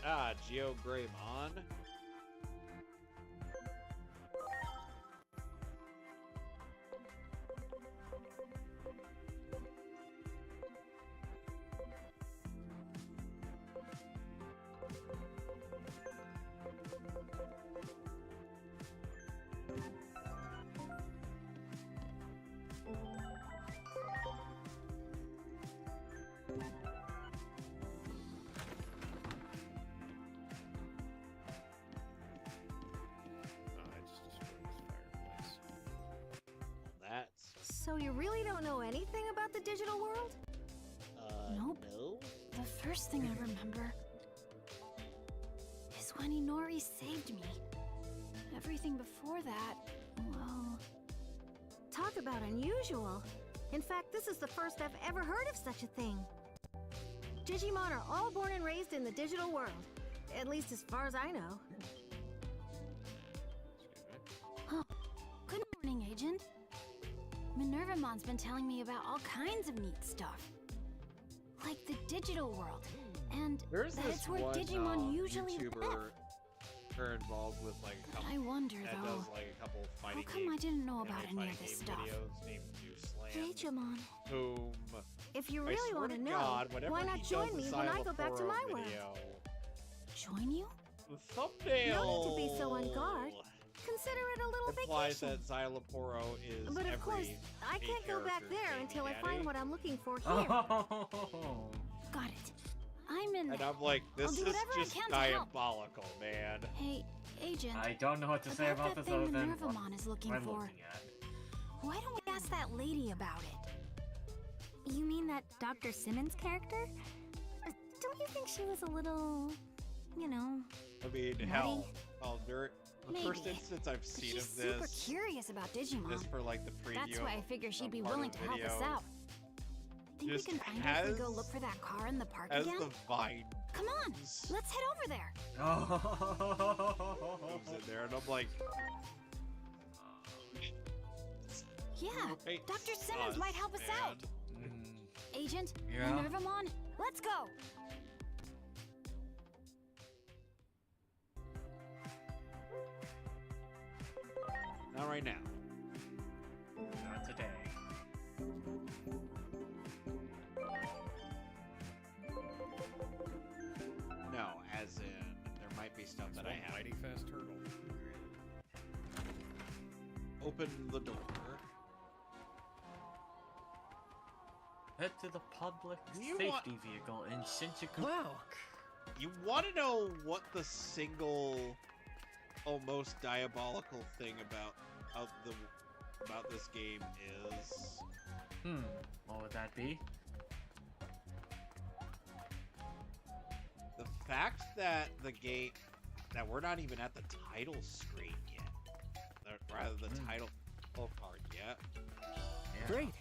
Ah, Geo Greymon. So you really don't know anything about the digital world? Nope. No? The first thing I remember is when Inori saved me. Everything before that, well... Talk about unusual. In fact, this is the first I've ever heard of such a thing. Digimon are all born and raised in the digital world. At least as far as I know. Huh. Good morning, Agent. Minervamon's been telling me about all kinds of neat stuff. Like the digital world, and There's that this it's where one, Digimon usually YouTuber live. are involved with like a couple, I wonder that though, does like a couple fighting how come I didn't know about anime any of fighting this game stuff? videos named New Slam, Digimon. whom If you I really swear want to to know, God, whenever why not he join does me a when I go back to Xyloporo my world? video, Join you? the thumbnail No need to be so on guard. Consider it a little implies vacation. that Xyloporo is But of every course, I can't go back character's there baby until I daddy. find what I'm looking for here. Oh. Got it. I'm in. And I'm like, I'll this do is whatever I just can to help. diabolical, man. Hey, Agent. I don't know what to say about that this thing other than what Minervamon is looking I'm for. looking at. Why don't we ask that lady about it? You mean that Dr. Simmons character? Don't you think she was a little, you know... I mean, Nutty? hell, during the first Maybe. instance I've seen She's of super this, curious about Digimon. this for like the preview. That's why I figured she'd of be part of willing the to help us video, out. Think we just can find her if we go has- look for that car in the park as again? the vine Come on, let's head over there. moves in there, and I'm like, Yeah, Right, Dr. Simmons might help us man. out. Agent, Yeah? Minervamon, let's go. Not right now. Not today. No, as in, there might be stuff that I have. Mighty fast turtle. Open the door. Head to the public You safety want- vehicle in Shinjuku. Wow. You want to know what the single, most diabolical thing about this game is? What would that be? The fact that that we're not even at the title screen yet. Rather, the title card yet. Yeah. Great.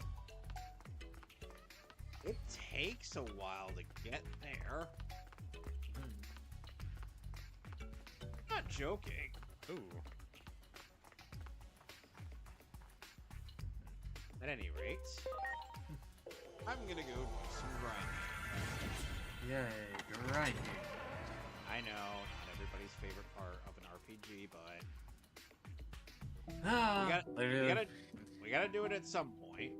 It takes a while to get there. Not joking. Ooh. At any rate, I'm gonna go do some grinding. Yay, grinding. I know, not everybody's favorite part of an RPG, but we gotta do it at some point.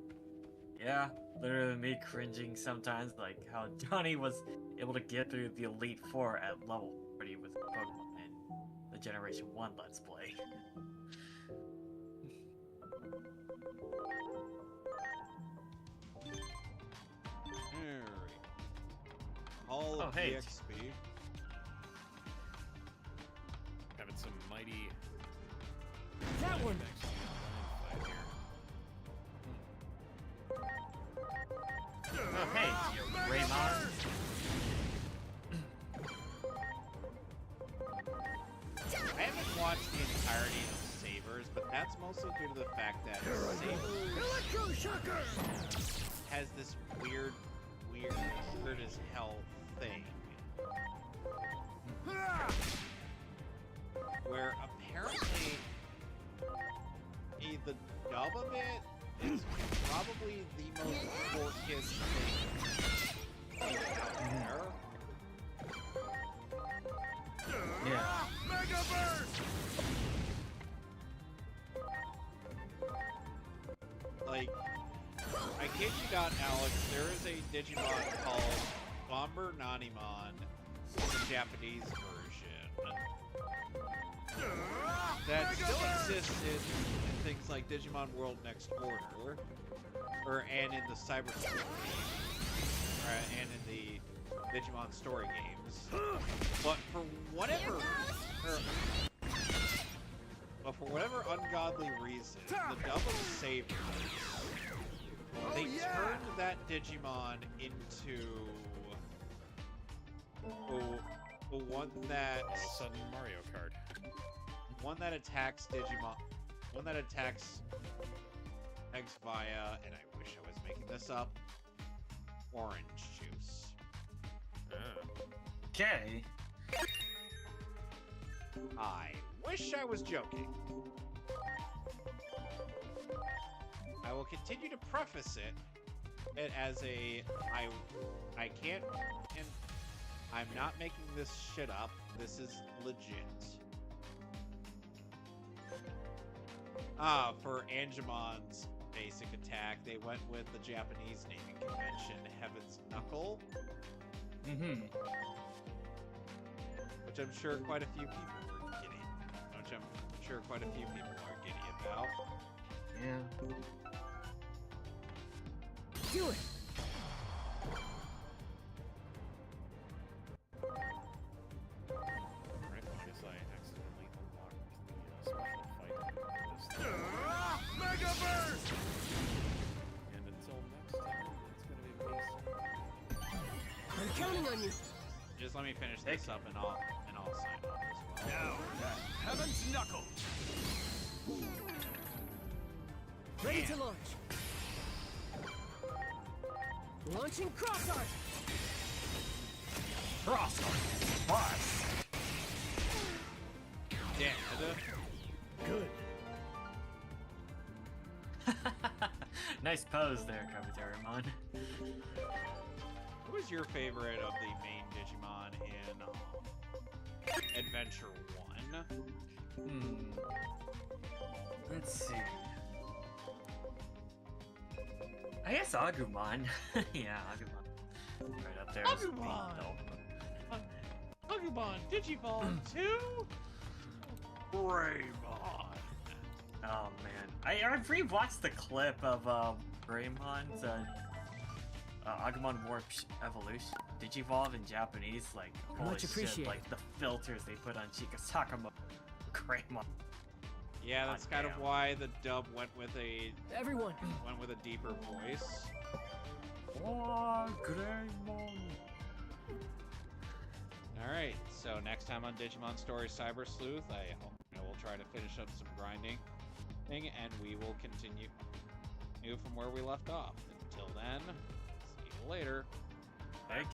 Yeah, literally me cringing sometimes, like how Johnny was able to get through the Elite Four at level 40 with Pokemon in the Generation 1 Let's Play. Alright. Hall of hey. EXP. Having some mighty. That one! Oh, hey, Raymond. I haven't watched the entirety of Sabers, but that's mostly due to the fact that Sabers has this weird as hell thing. Where apparently the dub of it is probably the most for kids thing there. Yeah. Like, I kid you not, Alex, there is a Digimon called Bomber Nanimon, the Japanese version, that still exists in things like Digimon World Next Order, and in the Cyber School games, and in the Digimon story games. But for whatever ungodly reason, the dub of Sabers, they turned that Digimon into one that all of a sudden Mario Kart. One that attacks Digimon. One that attacks eggs via, and I wish I was making this up, orange juice. Okay. I wish I was joking. I will continue to preface it as a I can't, and I'm not making this shit up. This is legit. For Angemon's basic attack, they went with the Japanese naming convention, Heaven's Knuckle. Mm-hmm. Which I'm sure quite a few people were giddy. Which I'm sure quite a few people are giddy about. Yeah. Do it! Right, I guess I accidentally unlocked the special fight list. Megaverse! And until next time, it's gonna be me. I'm counting on you! Just let me finish this up and I'll sign off as well. Now, Heaven's Knuckle! Ready to launch! Launching cross art! Cross art! Plus! Dead. Good. Nice pose there, Kabuterimon. What was your favorite of the main Digimon in Adventure 1? Let's see. I guess Agumon. Yeah, Agumon. Right up there. Agumon! Digimon Digivolve 2? Greymon. Oh man, I've rewatched the clip of Greymon's Agumon Warp Evolution Digivolve in Japanese. Like, holy Much shit! appreciated. Like the filters they put on Chikasakamo Greymon. Yeah, that's kind of why the dub went with a deeper voice. Oh, Greymon. Alright, so next time on Digimon Story Cyber Sleuth, I will try to finish up some grinding, and we will continue from where we left off. Until then, see you later.